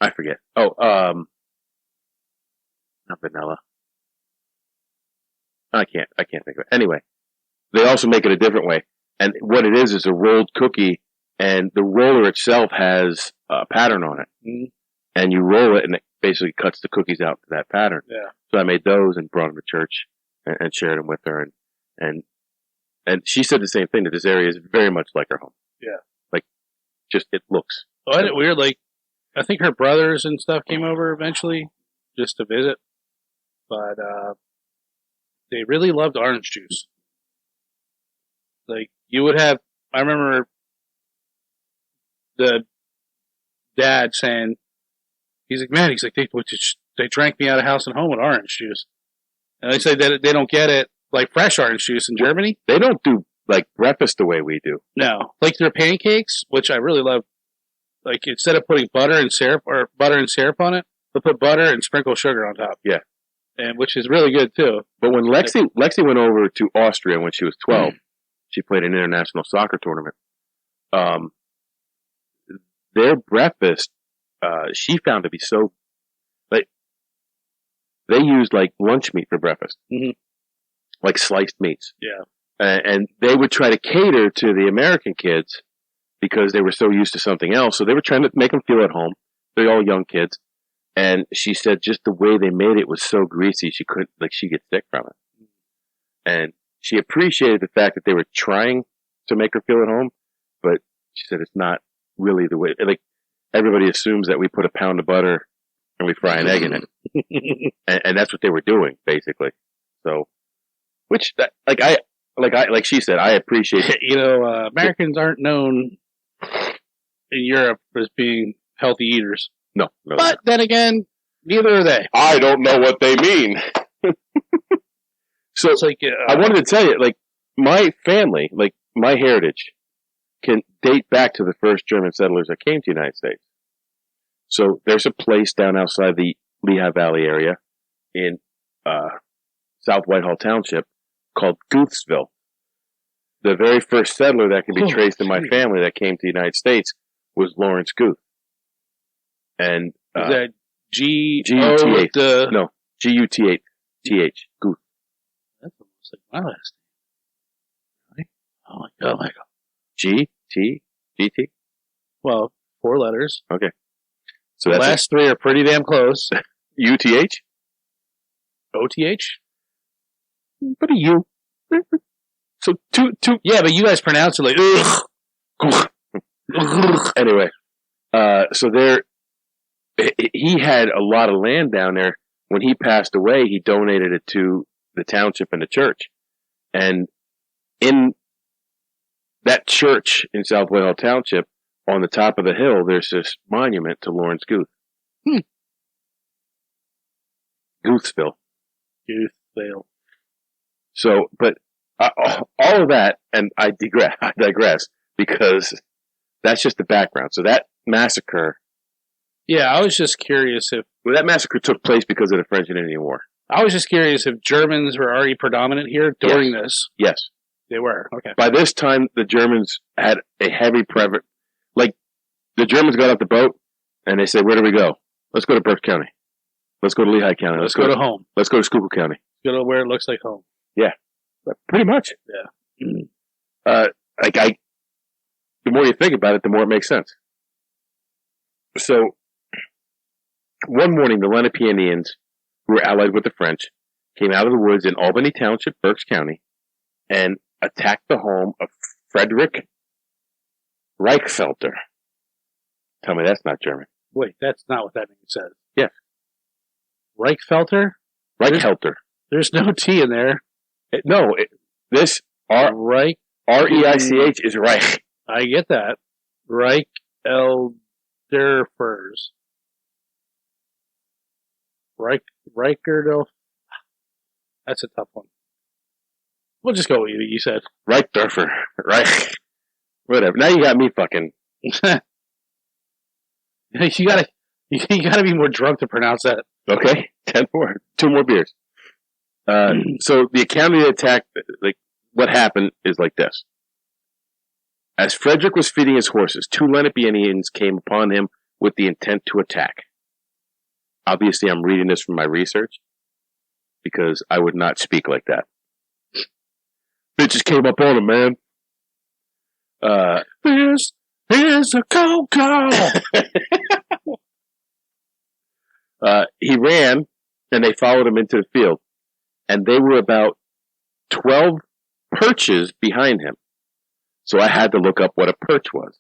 Speaker 2: I forget. Oh, not vanilla. I can't think of it. Anyway, they also make it a different way. And what it is a rolled cookie, and the roller itself has a pattern on it. Mm-hmm. And you roll it, and it basically cuts the cookies out to that pattern. Yeah. So I made those and brought them to church and shared them with her. And she said the same thing, that this area is very much like her home.
Speaker 3: Yeah.
Speaker 2: Like, just, it looks.
Speaker 3: Oh, isn't it weird? Like, I think her brothers and stuff came over eventually just to visit. But, they really loved orange juice. Like, you would have, I remember the dad saying, he's like, man, they drank me out of house and home with orange juice. And they say that they don't get it, like fresh orange juice in Germany.
Speaker 2: They don't do, like, breakfast the way we do.
Speaker 3: No. Like their pancakes, which I really love, like, instead of putting butter and syrup on it, they'll put butter and sprinkle sugar on top.
Speaker 2: Yeah.
Speaker 3: And which is really good too.
Speaker 2: But when Lexi went over to Austria when she was 12, she played an international soccer tournament. Their breakfast, she found to be so, like, they used like lunch meat for breakfast, like sliced meats.
Speaker 3: Yeah,
Speaker 2: and they would try to cater to the American kids because they were so used to something else. So they were trying to make them feel at home. They're all young kids. And she said just the way they made it was so greasy, she couldn't, like, she gets sick from it. And she appreciated the fact that they were trying to make her feel at home, but she said it's not really the way, like, everybody assumes that we put a pound of butter and we fry an egg in it. and that's what they were doing, basically. So, which, like she said, I appreciate it.
Speaker 3: You know, Americans aren't known in Europe as being healthy eaters.
Speaker 2: No.
Speaker 3: But then again, neither are they.
Speaker 2: I don't know what they mean. So it's like, I wanted to tell you, like, my family, like, my heritage can date back to the first German settlers that came to the United States. So there's a place down outside the Lehigh Valley area in South Whitehall Township called Guthsville. The very first settler that can be traced in my family that came to the United States was Lawrence Guth. And
Speaker 3: is that
Speaker 2: G-U-T-H? No, G-U-T-H. Guth.
Speaker 3: That's almost like my last name. Oh my god.
Speaker 2: G-T-G-T?
Speaker 3: Well, 4 letters.
Speaker 2: Okay. So
Speaker 3: the
Speaker 2: that's
Speaker 3: last 3 are pretty damn close.
Speaker 2: U-T-H?
Speaker 3: OTH?
Speaker 2: What are you? So two.
Speaker 3: Yeah, but you guys pronounce it like ugh.
Speaker 2: Anyway, so he had a lot of land down there. When he passed away, he donated it to the township and the church. And in that church in South Whitehall Township, on the top of the hill, there's this monument to Lawrence Guth. Guthsville.
Speaker 3: Guthville.
Speaker 2: So, but all of that, and I digress, because that's just the background. So that massacre.
Speaker 3: Yeah, I was just curious if...
Speaker 2: Well, that massacre took place because of the French and Indian War.
Speaker 3: I was just curious if Germans were already predominant here during this.
Speaker 2: Yes.
Speaker 3: They were, okay.
Speaker 2: By this time, the Germans had a heavy presence. Like, the Germans got off the boat, and they said, where do we go? Let's go to Berks County. Let's go to Lehigh County.
Speaker 3: Let's go to home.
Speaker 2: Let's go to Schuylkill County.
Speaker 3: Go to where it looks like home.
Speaker 2: Yeah. Pretty much.
Speaker 3: Yeah.
Speaker 2: The more you think about it, the more it makes sense. So, one morning, the Lenape Indians, who were allied with the French, came out of the woods in Albany Township, Berks County, and attacked the home of Frederick Reichfelter. Tell me that's not German.
Speaker 3: Wait, that's not what that name says.
Speaker 2: Yes.
Speaker 3: Reichfelter?
Speaker 2: Reichfelter.
Speaker 3: There's no T in there.
Speaker 2: This
Speaker 3: Reich.
Speaker 2: R-E-I-C-H is Reich.
Speaker 3: I get that. Reich Eldorfers. Reicherdorf. That's a tough one. We'll just go with you said.
Speaker 2: Reichdorfer. Reich. Whatever. Now you got me fucking.
Speaker 3: you gotta be more drunk to pronounce that.
Speaker 2: Okay. 10 more. 2 more beers. So the account of the attack, like, what happened is like this. As Frederick was feeding his horses, 2 Lenape Indians came upon him with the intent to attack. Obviously, I'm reading this from my research, because I would not speak like that. Bitches came up on him, man.
Speaker 3: Here's a cold call.
Speaker 2: He ran, and they followed him into the field. And they were about 12 perches behind him. So I had to look up what a perch was.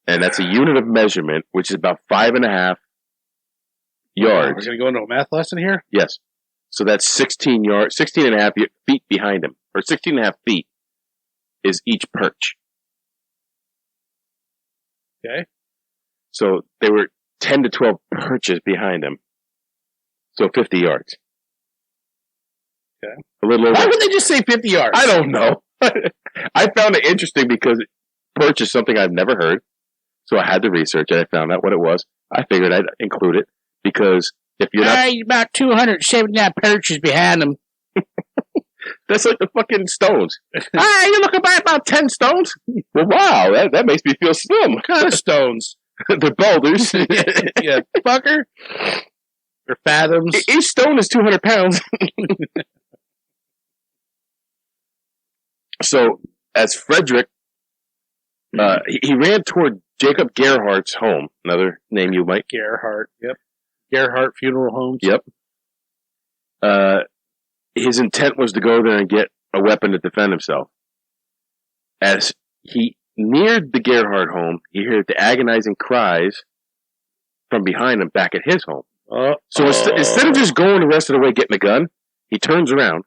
Speaker 2: And that's a unit of measurement, which is about 5.5 yards.
Speaker 3: We're going to go into a math lesson here?
Speaker 2: Yes. So that's 16 and a half feet behind him. Or 16 and a half feet is each perch.
Speaker 3: Okay.
Speaker 2: So they were 10 to 12 perches behind him. So 50 yards.
Speaker 3: Okay.
Speaker 2: A little over.
Speaker 3: Why would they just say 50 yards?
Speaker 2: I don't know. I found it interesting because perch is something I've never heard. So I had to research it. I found out what it was. I figured I'd include it because if you're not...
Speaker 3: about 279 perches behind them.
Speaker 2: That's like the fucking stones. You're looking by about 10 stones? Well, wow, that makes me feel slim.
Speaker 3: What kind of stones?
Speaker 2: They're boulders.
Speaker 3: Yeah, fucker. Or fathoms.
Speaker 2: Each stone is 200 pounds. So, as Frederick, he ran toward Jacob Gerhardt's home. Another name you might...
Speaker 3: Gerhardt, yep. Gerhardt Funeral Homes.
Speaker 2: Yep. His intent was to go there and get a weapon to defend himself. As he neared the Gerhardt home, he heard the agonizing cries from behind him back at his home. So instead of just going the rest of the way getting a gun, he turns around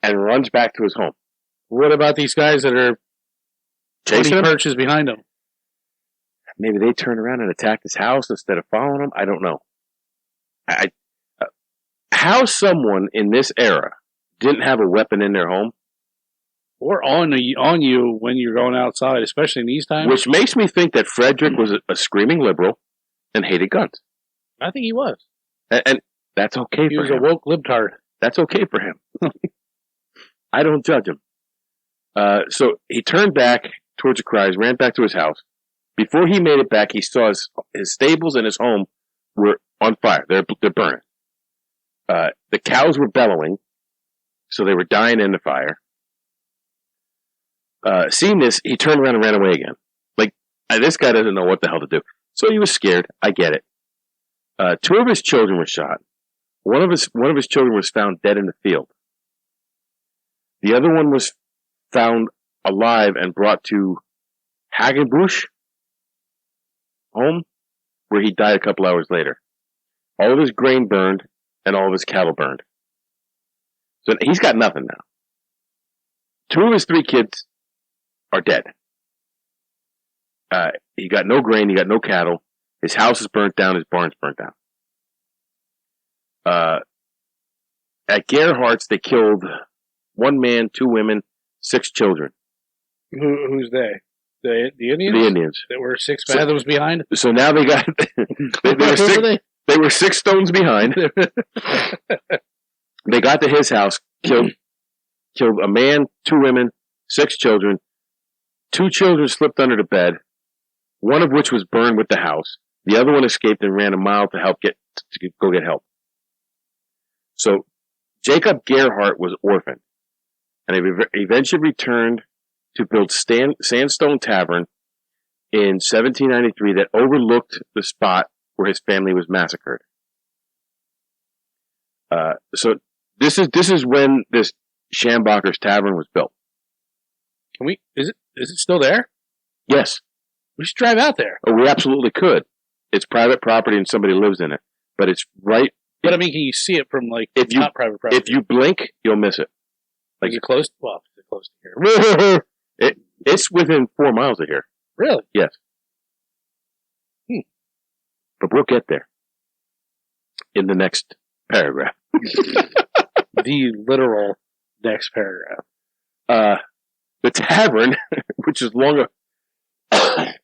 Speaker 2: and runs back to his home.
Speaker 3: What about these guys that are 20 perches behind him?
Speaker 2: Maybe they turned around and attacked his house instead of following him. I don't know. How someone in this era didn't have a weapon in their home,
Speaker 3: or on you when you're going outside, especially in these times,
Speaker 2: which makes me think that Frederick was a screaming liberal and hated guns.
Speaker 3: I think he was,
Speaker 2: and that's okay for him.
Speaker 3: He was a woke libtard.
Speaker 2: That's okay for him. I don't judge him. So he turned back towards the cries, ran back to his house. Before he made it back, he saw his stables and his home were on fire. They're burning. The cows were bellowing, so they were dying in the fire. Seeing this, he turned around and ran away again. Like, this guy doesn't know what the hell to do. So he was scared. I get it. 2 of his children were shot. One of his children was found dead in the field. The other one was found alive and brought to Hagenbusch home, where he died a couple hours later. All of his grain burned and all of his cattle burned. So he's got nothing now. 2 of his 3 kids are dead. He got no grain, he got no cattle. His house is burnt down, his barn's burnt down. At Gerhardt's, they killed 1 man, 2 women, 6 children.
Speaker 3: Who's they? The Indians?
Speaker 2: The Indians.
Speaker 3: That were 6 fathoms behind?
Speaker 2: So now they got... they were 6 stones behind. They got to his house, killed a man, 2 women, 6 children. 2 children slipped under the bed, one of which was burned with the house. The other one escaped and ran a mile to go get help. So Jacob Gerhardt was orphaned, and he eventually returned to build Sandstone Tavern in 1793 that overlooked the spot where his family was massacred. So this is when this Schambocher's Tavern was built.
Speaker 3: Is it still there?
Speaker 2: Yes.
Speaker 3: We should drive out there.
Speaker 2: Oh, we absolutely could. It's private property and somebody lives in it, but it's right.
Speaker 3: But I mean, can you see it from not private property?
Speaker 2: If you blink, you'll miss it.
Speaker 3: Is it close? Well, is it close to here?
Speaker 2: It's within 4 miles of here.
Speaker 3: Really?
Speaker 2: Yes. But we'll get there in the next paragraph.
Speaker 3: The literal next paragraph.
Speaker 2: The tavern, which is long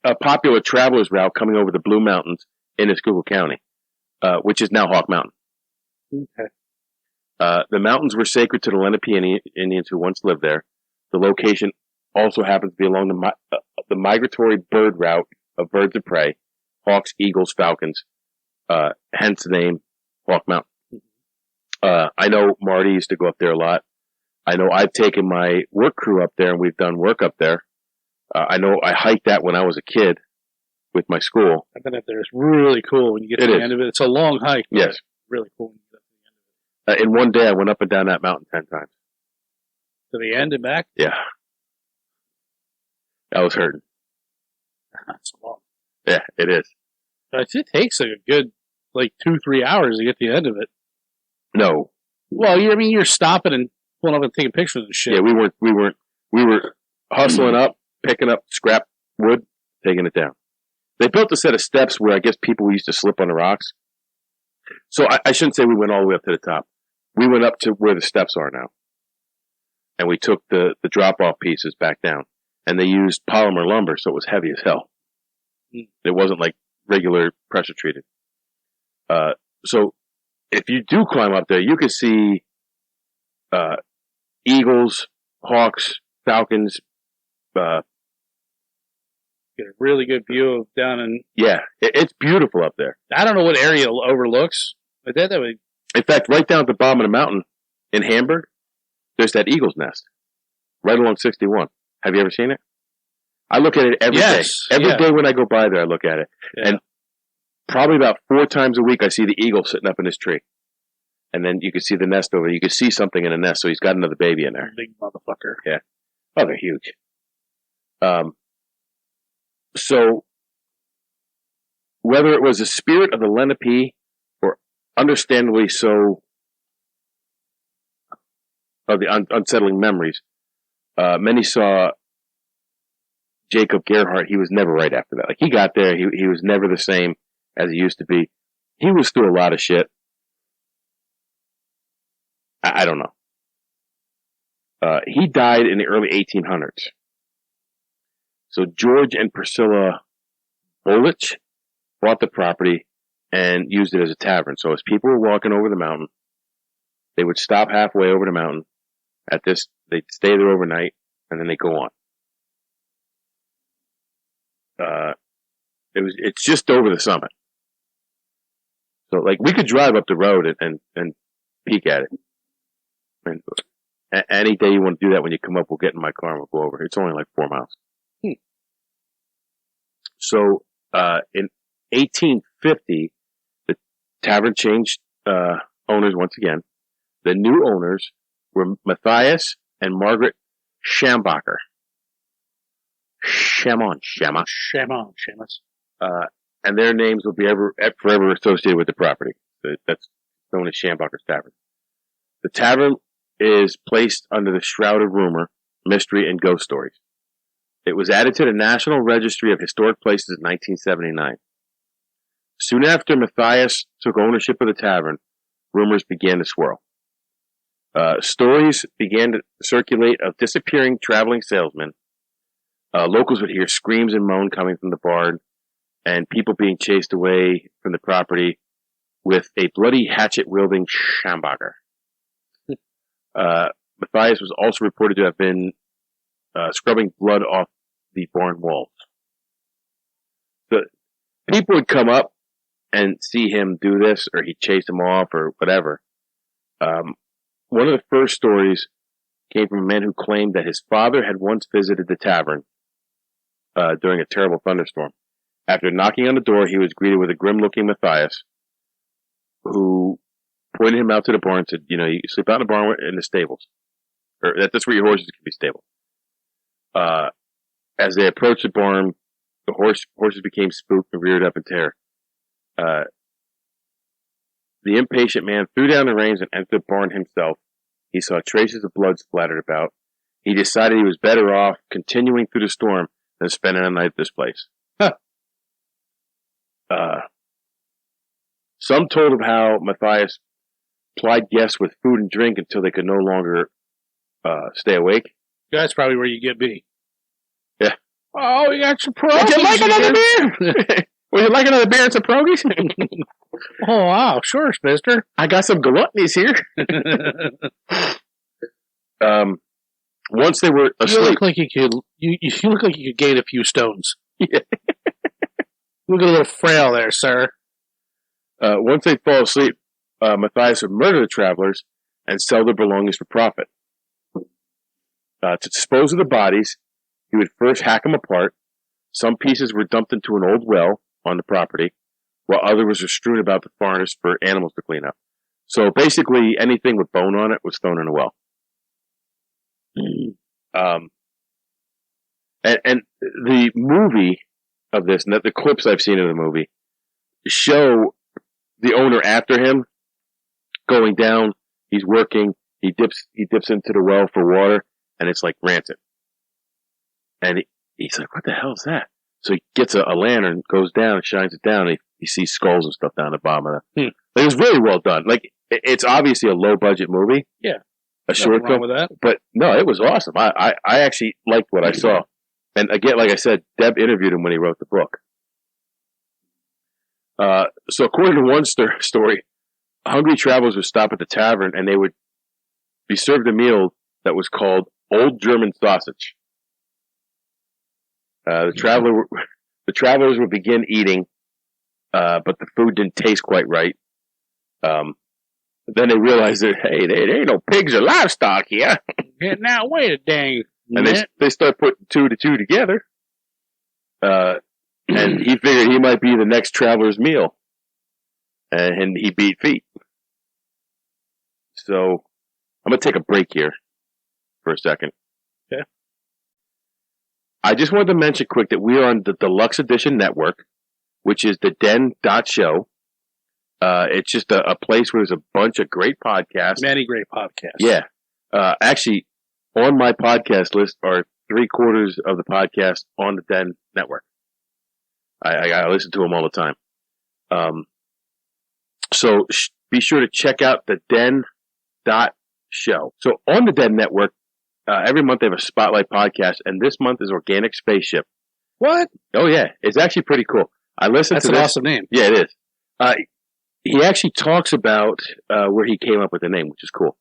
Speaker 2: a popular traveler's route coming over the Blue Mountains in Escobar County, which is now Hawk Mountain.
Speaker 3: Okay.
Speaker 2: The mountains were sacred to the Lenape Indians who once lived there. The location also happens to be along the migratory bird route of birds of prey, hawks, eagles, falcons, hence the name Hawk Mountain. I know Marty used to go up there a lot. I know I've taken my work crew up there and we've done work up there. I know I hiked that when I was a kid with my school.
Speaker 3: I've been up there. It's really cool when you get to the end of it. It's a long hike.
Speaker 2: Yes.
Speaker 3: It's really cool when you get up to the end of it.
Speaker 2: In one day, I went up and down that mountain 10 times.
Speaker 3: To the end and back?
Speaker 2: Yeah. I was hurting.
Speaker 3: That's long.
Speaker 2: Yeah, it is.
Speaker 3: But it takes a good 2-3 hours to get to the end of it.
Speaker 2: No.
Speaker 3: Well, you're stopping and pulling up and taking pictures and shit.
Speaker 2: Yeah, we were hustling up, picking up scrap wood, taking it down. They built a set of steps where I guess people used to slip on the rocks. So I shouldn't say we went all the way up to the top. We went up to where the steps are now. And we took the drop-off pieces back down. And they used polymer lumber, so it was heavy as hell. It wasn't like regular pressure treated. So if you do climb up there, you can see eagles, hawks, falcons. Get
Speaker 3: a really good view of down in...
Speaker 2: Yeah, it's beautiful up there.
Speaker 3: I don't know what area overlooks. But that would...
Speaker 2: In fact, right down at the bottom of the mountain in Hamburg, there's that eagle's nest. Right along 61. Have you ever seen it? I look at it every day. Every day when I go by there, I look at it. Yeah. And probably about 4 times a week, I see the eagle sitting up in his tree. And then you can see the nest over there. You can see something in the nest, so he's got another baby in there.
Speaker 3: Big motherfucker.
Speaker 2: Yeah. Oh, they're huge. So, whether it was the spirit of the Lenape, or understandably so, of the unsettling memories, many saw Jacob Gerhardt. He was never right after that. He got there, he was never the same as he used to be. He was through a lot of shit. I don't know. He died in the early 1800s. So George and Priscilla Bolich bought the property and used it as a tavern. So as people were walking over the mountain, they would stop halfway over the mountain. They'd stay there overnight, and then they'd go on. It's just over the summit. So we could drive up the road and peek at it. And any day you want to do that, when you come up, we'll get in my car and we'll go over. It's only 4 miles. in 1850, the tavern changed owners once again. The new owners were Matthias and Margaret Schambacher. Shamus. And their names will be forever associated with the property. That's known as Schambacher's Tavern. The tavern is placed under the shroud of rumor, mystery, and ghost stories. It was added to the National Registry of Historic Places in 1979. Soon after Matthias took ownership of the tavern, rumors began to swirl. Stories began to circulate of disappearing traveling salesmen. Locals would hear screams and moan coming from the barn, and people being chased away from the property with a bloody hatchet-wielding Schambacher. Matthias was also reported to have been scrubbing blood off the barn walls. The people would come up and see him do this, or he'd chase them off, or whatever. One of the first stories came from a man who claimed that his father had once visited the tavern during a terrible thunderstorm. After knocking on the door, he was greeted with a grim-looking Matthias, who pointed him out to the barn and said, you can sleep out in the barn in the stables. Or that's where your horses can be stable. As they approached the barn, the horses became spooked and reared up in terror. The impatient man threw down the reins and entered the barn himself. He saw traces of blood splattered about. He decided he was better off continuing through the storm than spending a night at this place. Some told of how Matthias plied guests with food and drink until they could no longer stay awake.
Speaker 3: That's probably where you get me.
Speaker 2: Yeah.
Speaker 3: Oh, you got your pierogies.
Speaker 2: Would you like another beer? Would you like another beer and some pierogies?
Speaker 3: Oh, wow. Sure, mister.
Speaker 2: I got some gluttonies here. Once they were asleep.
Speaker 3: You look like you could gain a few stones.
Speaker 2: Yeah.
Speaker 3: You look a little frail there, sir.
Speaker 2: Once they fall asleep, Matthias would murder the travelers and sell their belongings for profit. To dispose of the bodies, he would first hack them apart. Some pieces were dumped into an old well on the property, while others were strewn about the forest for animals to clean up. So basically, anything with bone on it was thrown in a well. And the movie of this, and the clips I've seen of the movie, show the owner after him going down. He's working. He dips into the well for water, and it's like rancid. And he's like, "What the hell is that?" So he gets a lantern, goes down, and shines it down. And he sees skulls and stuff down the bottom of that. It was really well done. Like, it's obviously a low budget movie.
Speaker 3: Yeah,
Speaker 2: a short film
Speaker 3: with that.
Speaker 2: But no, it was awesome. I actually liked what I saw. And again, like I said, Deb interviewed him when he wrote the book. So according to one story, hungry travelers would stop at the tavern and they would be served a meal that was called Old German Sausage. The travelers would begin eating, but the food didn't taste quite right. Then they realized that, hey, there ain't no pigs or livestock here.
Speaker 3: Yeah, now wait a dang
Speaker 2: and
Speaker 3: minute.
Speaker 2: they start putting two to two together. And he figured he might be the next traveler's meal. And he beat feet. So I'm going to take a break here for a second.
Speaker 3: Okay.
Speaker 2: I just wanted to mention quick that we are on the Deluxe Edition Network, which is the den.show. It's just a place where there's a bunch of great podcasts.
Speaker 3: Many great podcasts.
Speaker 2: Yeah. Actually, on my podcast list are 3/4 of the podcasts on the Den Network. I listen to them all the time. So be sure to check out the den.show. So on the Den Network, every month they have a spotlight podcast, and this month is Organic Spaceship.
Speaker 3: What?
Speaker 2: Oh yeah, it's actually pretty cool. I listened
Speaker 3: That's
Speaker 2: to
Speaker 3: an
Speaker 2: this.
Speaker 3: awesome name.
Speaker 2: Yeah, it is. He actually talks about where he came up with the name, which is cool.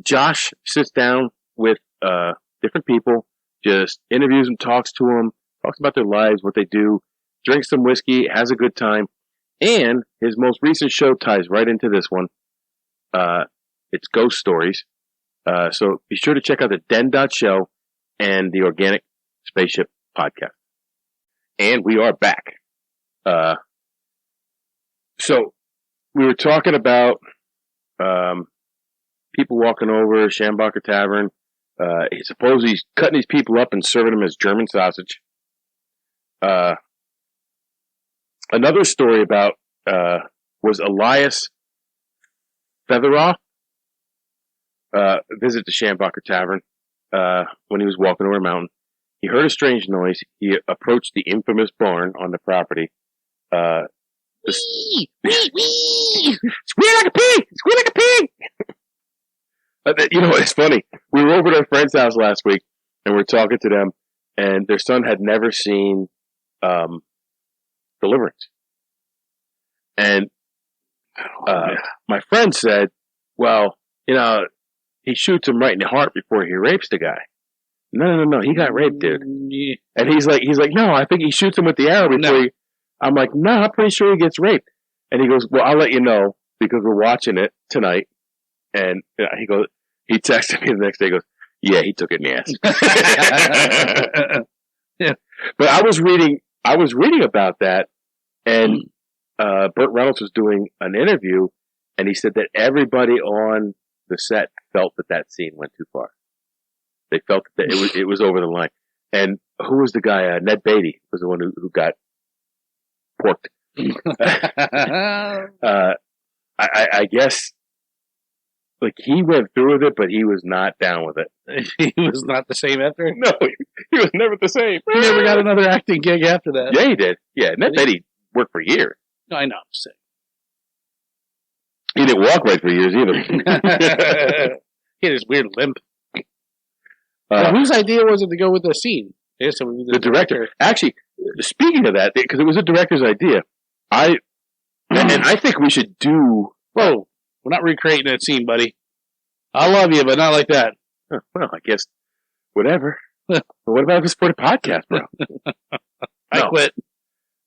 Speaker 2: Josh sits down with different people, just interviews them, talks to them, talks about their lives, what they do, drinks some whiskey, has a good time, and his most recent show ties right into this one. It's Ghost Stories. So be sure to check out the Den.show and the Organic Spaceship podcast. And we are back. So we were talking about people walking over Schaumboch Tavern. Supposedly he's cutting these people up and serving them as German sausage. Another story about was Elias Featheroff visit the Schaumboch Tavern when he was walking over a mountain. He heard a strange noise. He approached the infamous barn on the property. Wee! Squeal like a pig! Squeal like a pig! You know, it's funny. We were over at our friend's house last week, and we're talking to them, and their son had never seen Deliverance. And my friend said, well, you know, he shoots him right in the heart before he rapes the guy. No, he got raped, dude. Yeah. And he's like, no, I think he shoots him with the arrow before he... I'm like, no, I'm pretty sure he gets raped. And he goes, well, I'll let you know because we're watching it tonight. And he texted me the next day, he goes, yeah, he took it in the ass. Yeah. But I was reading about that, and Burt Reynolds was doing an interview, and he said that everybody on the set felt that scene went too far. They felt that it was over the line. And who was the guy? Ned Beatty was the one who got porked. I guess, like, he went through with it, but he was not down with it.
Speaker 3: He was not the same after?
Speaker 2: No, he was never the same.
Speaker 3: He never got another acting gig after that.
Speaker 2: Yeah, he did. Yeah, Ned Beatty worked for years.
Speaker 3: No, I know. I'm saying.
Speaker 2: He didn't walk right for years either.
Speaker 3: He had his weird limp. Whose idea was it to go with the scene? Yeah, so
Speaker 2: the director. Actually, speaking of that, because it was a director's idea, and I think we should do...
Speaker 3: Whoa, we're not recreating that scene, buddy. I love you, but not like that.
Speaker 2: Well, I guess, whatever. But what about if it's for the podcast, bro?
Speaker 3: I quit.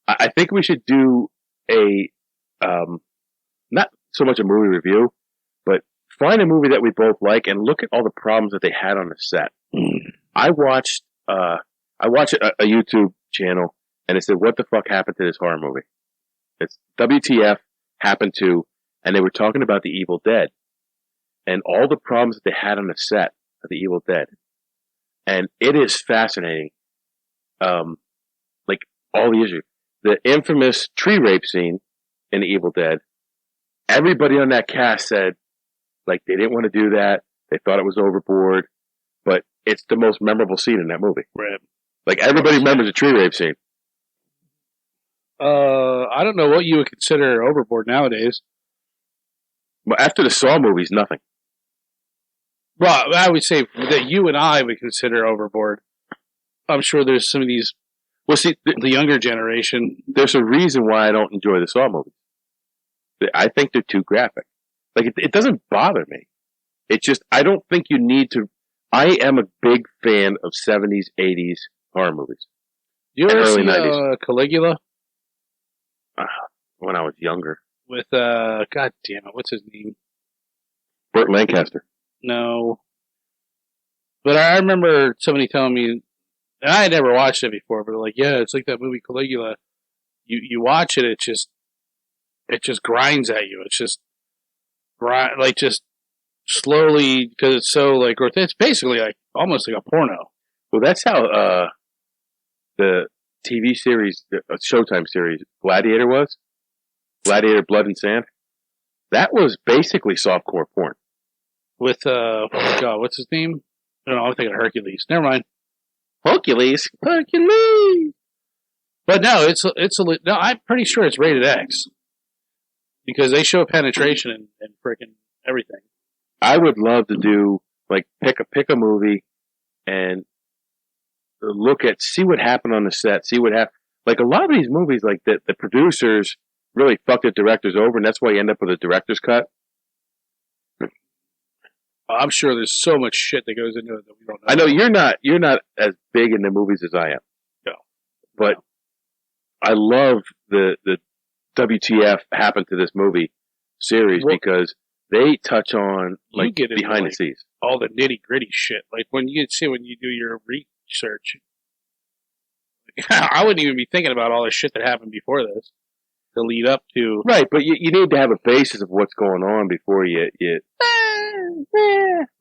Speaker 2: I think we should do a, not so much a movie review, but find a movie that we both like and look at all the problems that they had on the set. I watched a YouTube channel, and it said, what the fuck happened to this horror movie? It's WTF happened to, and they were talking about The Evil Dead and all the problems that they had on the set of The Evil Dead. And it is fascinating. Like, all the issues. The infamous tree rape scene in The Evil Dead, everybody on that cast said, like, they didn't want to do that. They thought it was overboard. But it's the most memorable scene in that movie.
Speaker 3: Right.
Speaker 2: Like, everybody remembers the tree rape scene.
Speaker 3: I don't know what you would consider overboard nowadays.
Speaker 2: Well, after the Saw movies, nothing.
Speaker 3: Well, I would say that you and I would consider overboard. I'm sure there's some of these... Well, see, the younger generation...
Speaker 2: There's a reason why I don't enjoy the Saw movies. I think they're too graphic. Like, it doesn't bother me. It's just, I don't think you need to... I am a big fan of 70s, 80s horror movies.
Speaker 3: You ever see Caligula?
Speaker 2: When I was younger.
Speaker 3: With, God damn it, what's his name?
Speaker 2: Burt Lancaster.
Speaker 3: No. But I remember somebody telling me, and I had never watched it before, but like, yeah, it's like that movie Caligula. You watch it, it just grinds at you. It's just, like, just slowly, because it's so, like, it's basically like, almost like a porno.
Speaker 2: Well, that's how, the TV series, the Showtime series, Gladiator was. Gladiator, Blood and Sand. That was basically softcore porn.
Speaker 3: With, oh my God, what's his name? No, I'm thinking of Hercules. Never mind.
Speaker 2: Hercules.
Speaker 3: But no, no, I'm pretty sure it's rated X. Because they show penetration and freaking everything.
Speaker 2: I would love to do, like, pick a movie and see what happened on the set, see what happened. Like, a lot of these movies, like, the producers really fuck the directors over, and that's why you end up with a director's cut.
Speaker 3: I'm sure there's so much shit that goes into it that we don't know.
Speaker 2: I know you're not as big in the movies as I am.
Speaker 3: No.
Speaker 2: But I love the WTF happened to this movie series because they touch on, like, behind the scenes.
Speaker 3: All the nitty gritty shit. Like, when you do your research, I wouldn't even be thinking about all the shit that happened before this. to lead up to.
Speaker 2: Right, but you need to have a basis of what's going on before you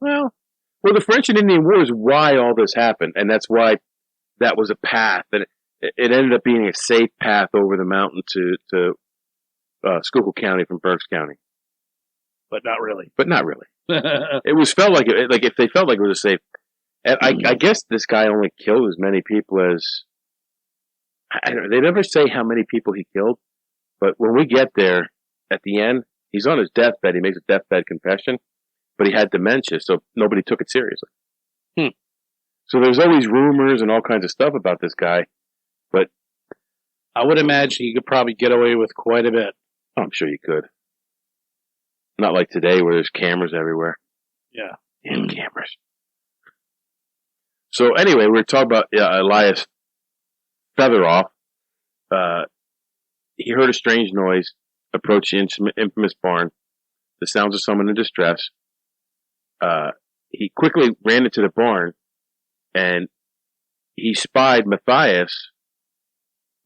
Speaker 2: well, the French and Indian War is why all this happened, and that's why that was a path, and it ended up being a safe path over the mountain to Schuylkill County from Berks County.
Speaker 3: But not really.
Speaker 2: It was felt like it. Like if they felt like it was a safe, and I guess this guy only killed as many people as. I don't know, they never say how many people he killed, but when we get there at the end, he's on his deathbed. He makes a deathbed confession, but he had dementia, so nobody took it seriously. So there's always rumors and all kinds of stuff about this guy, but
Speaker 3: I would imagine you could probably get away with quite a bit.
Speaker 2: I'm sure you could. Not like today where there's cameras everywhere.
Speaker 3: Yeah.
Speaker 2: Damn cameras. So anyway, we were talking about Elias Featheroff. He heard a strange noise approach the infamous barn. The sounds of someone in distress. He quickly ran into the barn, and he spied Matthias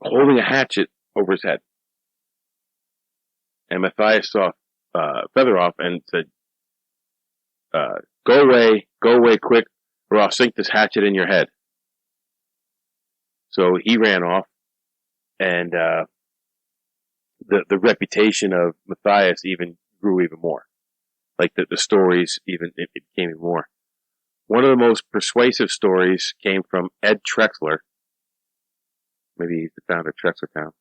Speaker 2: holding a hatchet over his head. And Matthias saw Featheroff and said, go away quick, or I'll sink this hatchet in your head. So he ran off, and the reputation of Matthias even grew even more. Like the stories it became even more. One of the most persuasive stories came from Ed Trexler. Maybe he's the founder of Trexler Town.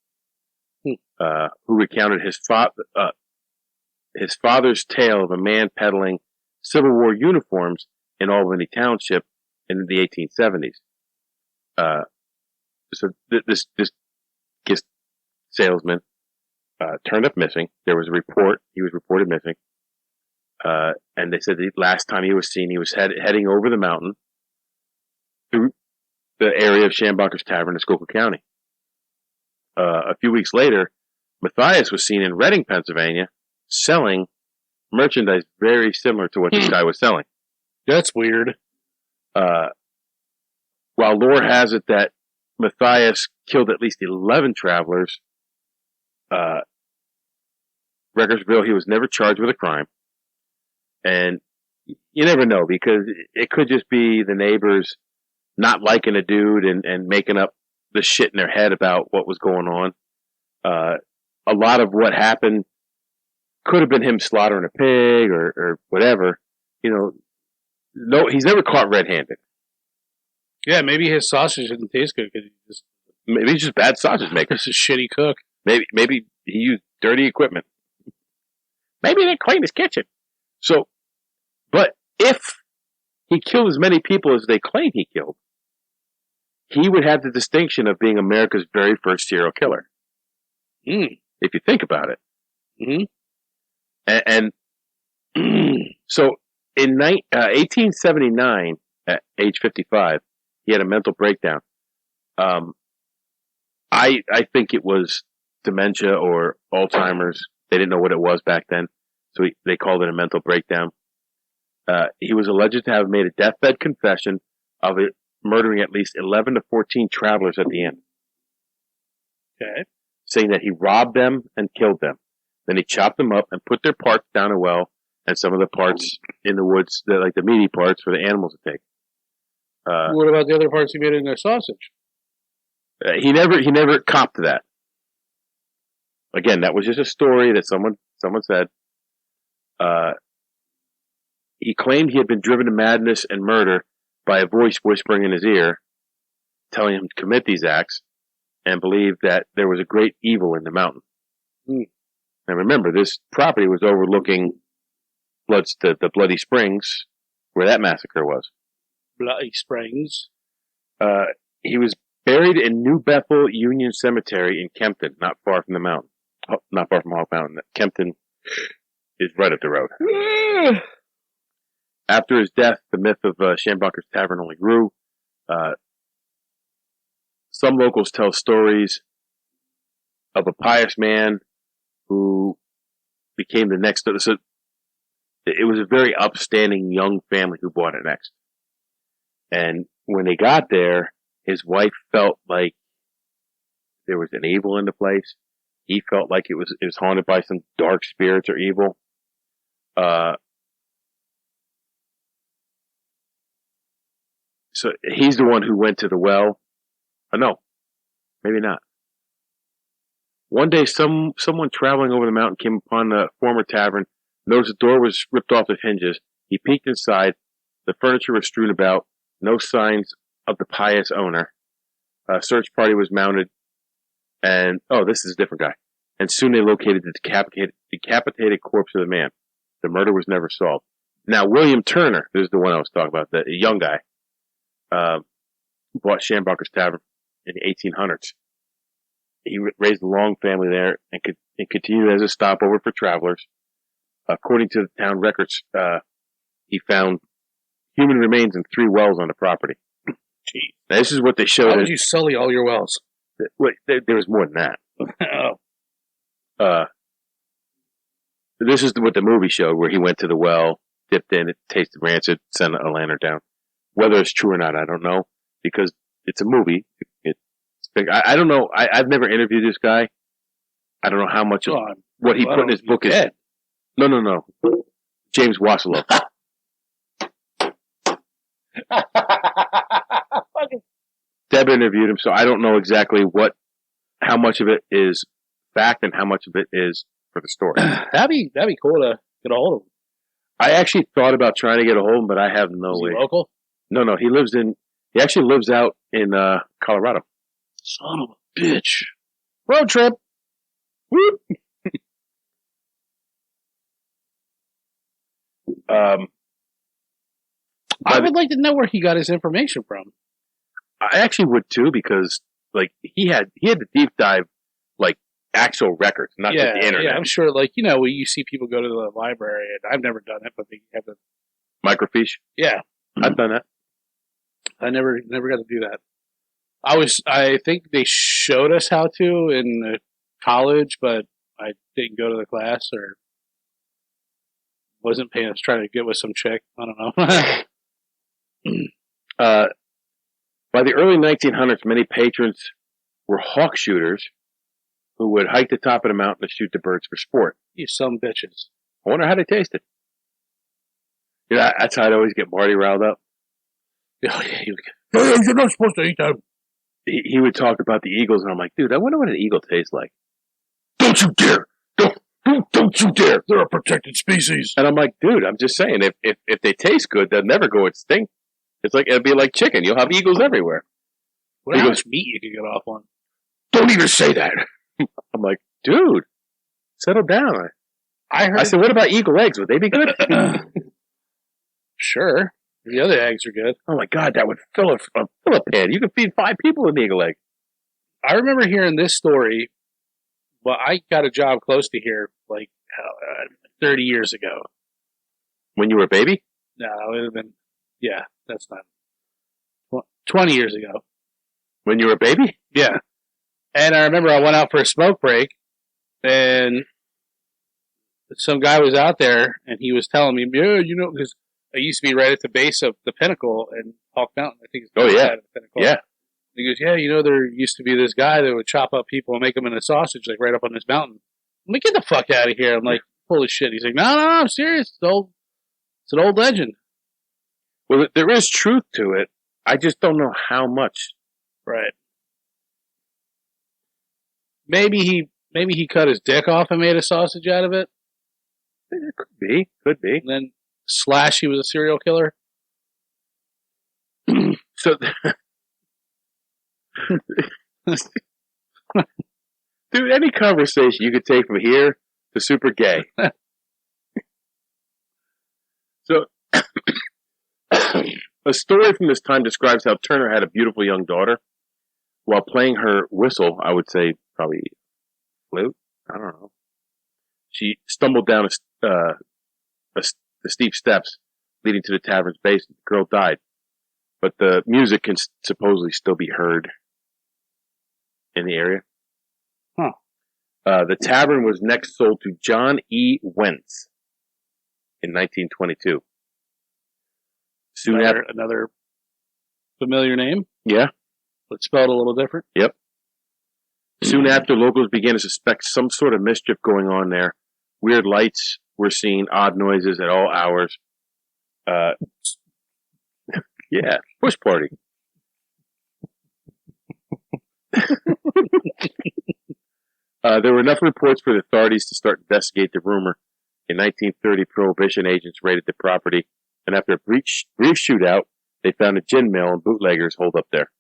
Speaker 2: Who recounted his father's tale of a man peddling Civil War uniforms in Albany Township in the 1870s. So this gift salesman turned up missing. There was a report. He was reported missing. And they said the last time he was seen, he was heading over the mountain through the area of Schaumboch's Tavern in Schuylkill County. A few weeks later, Matthias was seen in Reading, Pennsylvania, selling merchandise very similar to what this guy was selling.
Speaker 3: That's weird.
Speaker 2: While lore has it that Matthias killed at least 11 travelers, records reveal he was never charged with a crime. And you never know, because it could just be the neighbors not liking a dude and making up the shit in their head about what was going on. A lot of what happened could have been him slaughtering a pig or whatever. You know, no, he's never caught red-handed.
Speaker 3: Yeah, maybe his sausage didn't taste good because
Speaker 2: Maybe he's just bad sausage maker.
Speaker 3: he's a shitty cook.
Speaker 2: Maybe he used dirty equipment. Maybe they cleaned his kitchen. So, but if he killed as many people as they claim he killed, he would have the distinction of being America's very first serial killer. If you think about it.
Speaker 3: Mm-hmm.
Speaker 2: And so in 1879, at age 55, he had a mental breakdown. I think it was dementia or Alzheimer's. They didn't know what it was back then, so they called it a mental breakdown. He was alleged to have made a deathbed confession of it, murdering at least 11 to 14 travelers at the end.
Speaker 3: Okay.
Speaker 2: Saying that he robbed them and killed them. Then he chopped them up and put their parts down a well and some of the parts in the woods, like the meaty parts for the animals to take.
Speaker 3: What about the other parts he made in their sausage?
Speaker 2: He never copped to that. Again, that was just a story that someone said. He claimed he had been driven to madness and murder by a voice whispering in his ear, telling him to commit these acts, and believed that there was a great evil in the mountain. Now remember, this property was overlooking the Bloody Springs, where that massacre was.
Speaker 3: Bloody Springs.
Speaker 2: He was buried in New Bethel Union Cemetery in Kempton, not far from the mountain. Not far from Hawk Mountain. Kempton is right up the road. After his death, the myth of Schaumboch's Tavern only grew. Some locals tell stories of a pious man who became the next. So it was a very upstanding young family who bought it next. And when they got there, his wife felt like there was an evil in the place. he felt like it was haunted by some dark spirits or evil. So he's the one who went to the well. No, maybe not. One day, someone traveling over the mountain came upon the former tavern, noticed the door was ripped off its hinges. He peeked inside. The furniture was strewn about. No signs of the pious owner. A search party was mounted. And, this is a different guy. And soon they located the decapitated corpse of the man. The murder was never solved. Now, William Turner, this is the one I was talking about, the young guy, bought Schaumboch's Tavern in the 1800s. He raised a long family there and continued as a stopover for travelers. According to the town records, he found human remains in 3 wells on the property.
Speaker 3: Jeez.
Speaker 2: Now, this is what they showed.
Speaker 3: How would you sully all your wells?
Speaker 2: Wait, there was more than that.
Speaker 3: Oh.
Speaker 2: This is what the movie showed, where he went to the well, dipped in, it tasted rancid, sent a lantern down. Whether it's true or not, I don't know, because it's a movie. I don't know. I've never interviewed this guy. I don't know how much of what he put in his book is.
Speaker 3: Dead.
Speaker 2: No. James Wassilov. Deb interviewed him, so I don't know exactly how much of it is fact and how much of it is for the story.
Speaker 3: That'd be cool to get a hold of him.
Speaker 2: I actually thought about trying to get a hold of him, but I have no way.
Speaker 3: Is he local?
Speaker 2: No. He actually lives out in Colorado.
Speaker 3: Son of a bitch. Road trip. Whoop. I would like to know where he got his information from.
Speaker 2: I actually would too, because like he had the deep dive, like actual records, not just the internet.
Speaker 3: Yeah, I'm sure. Like you see people go to the library, and I've never done it, but they have the
Speaker 2: microfiche.
Speaker 3: Yeah,
Speaker 2: I've done that.
Speaker 3: I never got to do that. I think they showed us how to in college, but I didn't go to the class or wasn't paying. I was trying to get with some chick. I don't know.
Speaker 2: By the early 1900s, many patrons were hawk shooters who would hike the top of the mountain to shoot the birds for sport.
Speaker 3: You some bitches.
Speaker 2: I wonder how they tasted. That's how I'd always get Marty riled up.
Speaker 3: Oh, yeah, you're not supposed to eat that.
Speaker 2: He would talk about the eagles, and I'm like, dude, I wonder what an eagle tastes like. Don't you dare! Don't you dare!
Speaker 3: They're a protected species.
Speaker 2: And I'm like, dude, I'm just saying, if they taste good, they'll never go extinct. It'll be like chicken. You'll have eagles everywhere.
Speaker 3: How much meat you can get off on?
Speaker 2: Don't even say that. I'm like, dude, settle down. I said, what about eagle eggs? Would they be good?
Speaker 3: Sure. The other eggs are good.
Speaker 2: Oh my God, that would fill a pan. You could feed 5 people with an eagle egg.
Speaker 3: I remember hearing this story. Well, I got a job close to here, like 30 years ago.
Speaker 2: When you were a baby?
Speaker 3: No, it would have been. Yeah, that's not 20 years ago.
Speaker 2: When you were a baby?
Speaker 3: Yeah. And I remember I went out for a smoke break, and some guy was out there, and he was telling me, yeah, because I used to be right at the base of the pinnacle in Hawk Mountain. I think it's
Speaker 2: the
Speaker 3: pinnacle.
Speaker 2: Yeah.
Speaker 3: He goes, yeah, there used to be this guy that would chop up people and make them into sausage, like right up on this mountain. I'm like, get the fuck out of here. I'm like, holy shit. He's like, no, I'm serious. It's an old legend.
Speaker 2: Well, there is truth to it. I just don't know how much.
Speaker 3: Right. Maybe he cut his dick off and made a sausage out of it.
Speaker 2: It could be.
Speaker 3: And then / he was a serial killer.
Speaker 2: So, dude, any conversation you could take from here to super gay. So, a story from this time describes how Turner had a beautiful young daughter. While playing her whistle, I would say probably flute, I don't know. She stumbled down the steep steps leading to the tavern's basement. The girl died, but the music can supposedly still be heard in the area.
Speaker 3: Huh.
Speaker 2: The tavern was next sold to John E. Wentz in 1922. Soon after,
Speaker 3: another familiar name.
Speaker 2: Yeah.
Speaker 3: But spelled a little different.
Speaker 2: Yep. Soon after, locals began to suspect some sort of mischief going on there. Weird lights were seen, odd noises at all hours. Yeah, push party. There were enough reports for the authorities to start investigate the rumor. In 1930, Prohibition agents raided the property, and after a brief shootout, they found a gin mill and bootleggers holed up there.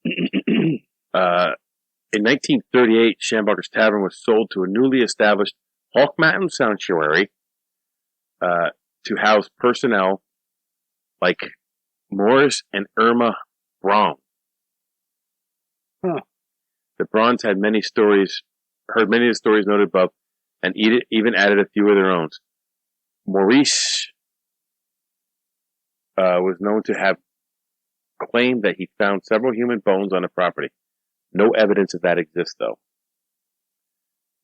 Speaker 2: In 1938, Schaumboch's Tavern was sold to a newly established Hawk Mountain Sanctuary to house personnel like Morris and Irma Braun.
Speaker 3: Huh.
Speaker 2: The Brauns had heard many of the stories noted above, and even added a few of their own. Maurice was known to have claimed that he found several human bones on the property. No evidence of that exists, though.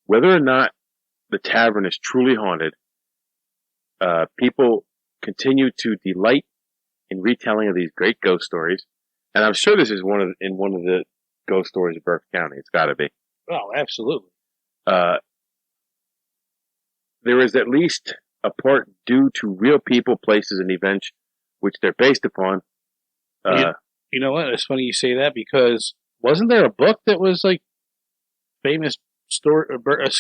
Speaker 2: Whether or not the tavern is truly haunted, people continue to delight in retelling of these great ghost stories, and I'm sure this is one of the ghost stories of Berks County. It's got to be.
Speaker 3: Oh, absolutely.
Speaker 2: There is at least a part due to real people, places, and events which they're based upon.
Speaker 3: You know what? It's funny you say that, because wasn't there a book that was like famous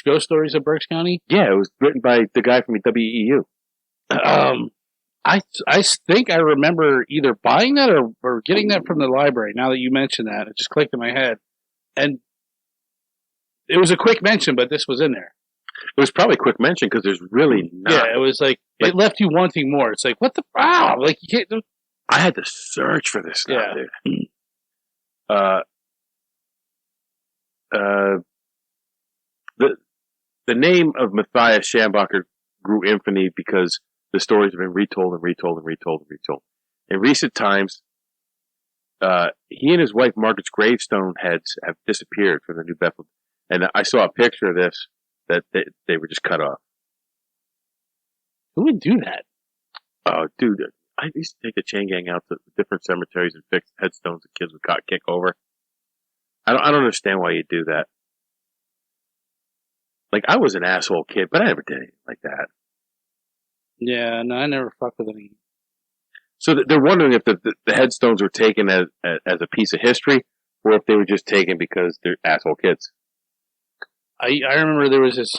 Speaker 3: ghost stories of Berks County?
Speaker 2: Yeah, it was written by the guy from the WEU.
Speaker 3: I think I remember either buying that or getting that from the library. Now that you mention that, it just clicked in my head, and it was a quick mention, but this was in there.
Speaker 2: It was probably a quick mention because there's really not.
Speaker 3: Yeah, it was like it left you wanting more. It's like, what the wow? Like you can't.
Speaker 2: I had to search for this stuff, dude. The name of Matthias Schambacher grew infamy because the stories have been retold and retold and retold and retold. In recent times, he and his wife Margaret's gravestone heads have disappeared from the New Bethlehem, and I saw a picture of this that they were just cut off.
Speaker 3: Who would do that?
Speaker 2: Oh, dude, I used to take the chain gang out to different cemeteries and fix headstones that kids would kick over. I don't understand why you do that. Like, I was an asshole kid, but I never did anything like that.
Speaker 3: Yeah, no, I never fucked with any.
Speaker 2: So they're wondering if the headstones were taken as a piece of history, or if they were just taken because they're asshole kids.
Speaker 3: I remember there was this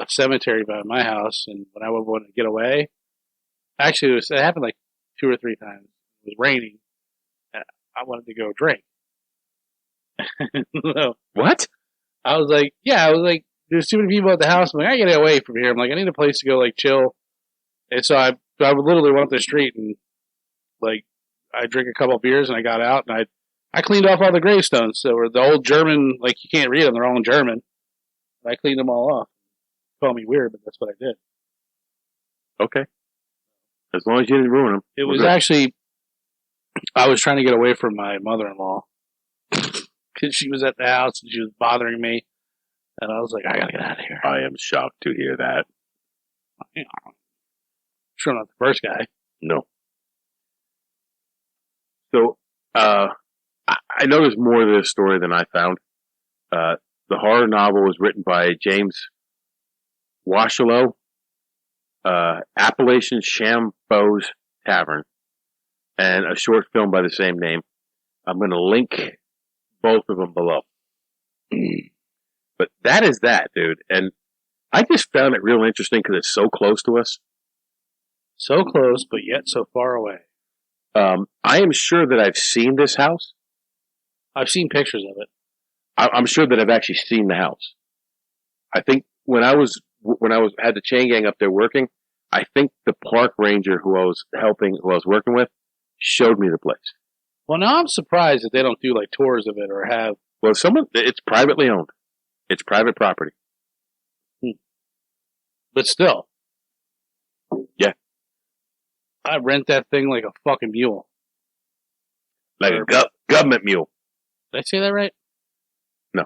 Speaker 3: cemetery by my house, and when I would want to get away, actually it happened like 2 or 3 times. It was raining, and I wanted to go drink. So,
Speaker 2: what?
Speaker 3: I was like, there's too many people at the house. I'm like, I gotta get away from here. I'm like, I need a place to go, like, chill. And so I would literally went up the street and, like, I drank a couple of beers and I got out and I cleaned off all the gravestones. So were the old German, like, you can't read them, they're all in German. I cleaned them all off. Call me weird, but that's what I did.
Speaker 2: Okay. As long as you didn't ruin them.
Speaker 3: It was actually, I was trying to get away from my mother-in-law because she was at the house and she was bothering me. And I was like, I gotta get out of here.
Speaker 2: I am shocked to hear that.
Speaker 3: Sure, not the first guy.
Speaker 2: No. So, I know there's more to this story than I found. The horror novel was written by James Washilow, Appalachian Schaumboch's Tavern, and a short film by the same name. I'm going to link both of them below. But that is that, dude. And I just found it real interesting because it's so close to us.
Speaker 3: So close, but yet so far away.
Speaker 2: I am sure that I've seen this house.
Speaker 3: I've seen pictures of it.
Speaker 2: I'm sure that I've actually seen the house. I think when I had the chain gang up there working, I think the park ranger who I was working with, showed me the place.
Speaker 3: Well, now I'm surprised that they don't do like tours of it or have.
Speaker 2: Well, it's privately owned. It's private property.
Speaker 3: But still.
Speaker 2: Yeah.
Speaker 3: I rent that thing like a fucking mule.
Speaker 2: Like a government mule.
Speaker 3: Did I say that right?
Speaker 2: No.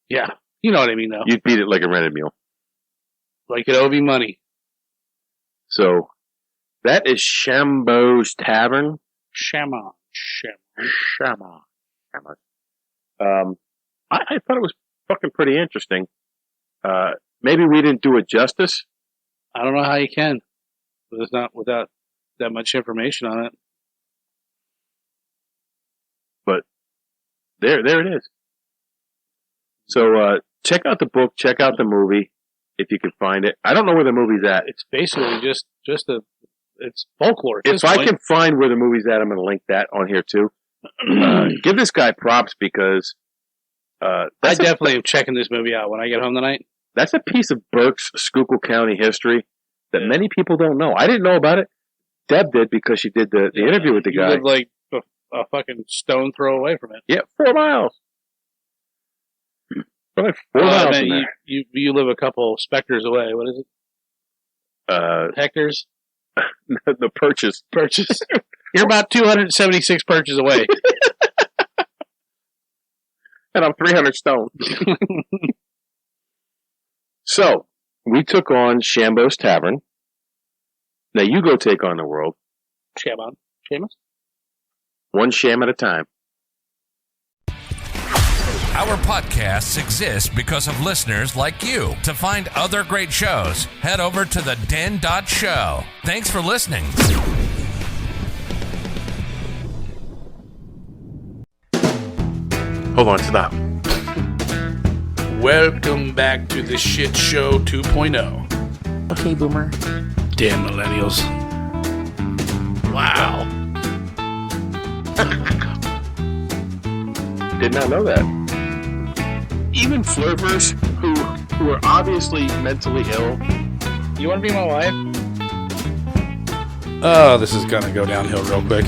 Speaker 3: Yeah. You know what I mean, though.
Speaker 2: You'd beat it like a rented mule.
Speaker 3: Like it owed me money.
Speaker 2: So, that is Schaumboch's Tavern.
Speaker 3: Shama.
Speaker 2: I thought it was fucking pretty interesting. Maybe we didn't do it justice.
Speaker 3: I don't know how you can, but it's not without that much information on it.
Speaker 2: But there it is. So check out the book, check out the movie if you can find it. I don't know where the movie's at.
Speaker 3: It's basically just it's folklore.
Speaker 2: If I can find where the movie's at, I'm going to link that on here too. Give this guy props because
Speaker 3: I definitely am checking this movie out when I get home tonight.
Speaker 2: That's a piece of Berks County history that many people don't know. I didn't know about it. Deb did because she did the interview with the guy.
Speaker 3: You live like a fucking stone throw away from it.
Speaker 2: Yeah, 4 miles. Like 4 miles.
Speaker 3: Man, you live a couple specters away. What is it? Hectares?
Speaker 2: The purchase.
Speaker 3: You're about 276 perches away.
Speaker 2: And I'm 300 stone. So, we took on Schaumboch's Tavern. Now you go take on the world.
Speaker 3: Seamus?
Speaker 2: One sham at a time.
Speaker 1: Our podcasts exist because of listeners like you. To find other great shows, head over to theden.show. Thanks for listening.
Speaker 2: Hold on, stop.
Speaker 3: Welcome back to the Shit Show 2.0.
Speaker 2: Okay, Boomer.
Speaker 3: Damn millennials. Wow.
Speaker 2: Did not know that. Even flirters who are obviously mentally ill.
Speaker 3: You want to be my wife?
Speaker 4: Oh, this is gonna go downhill real quick.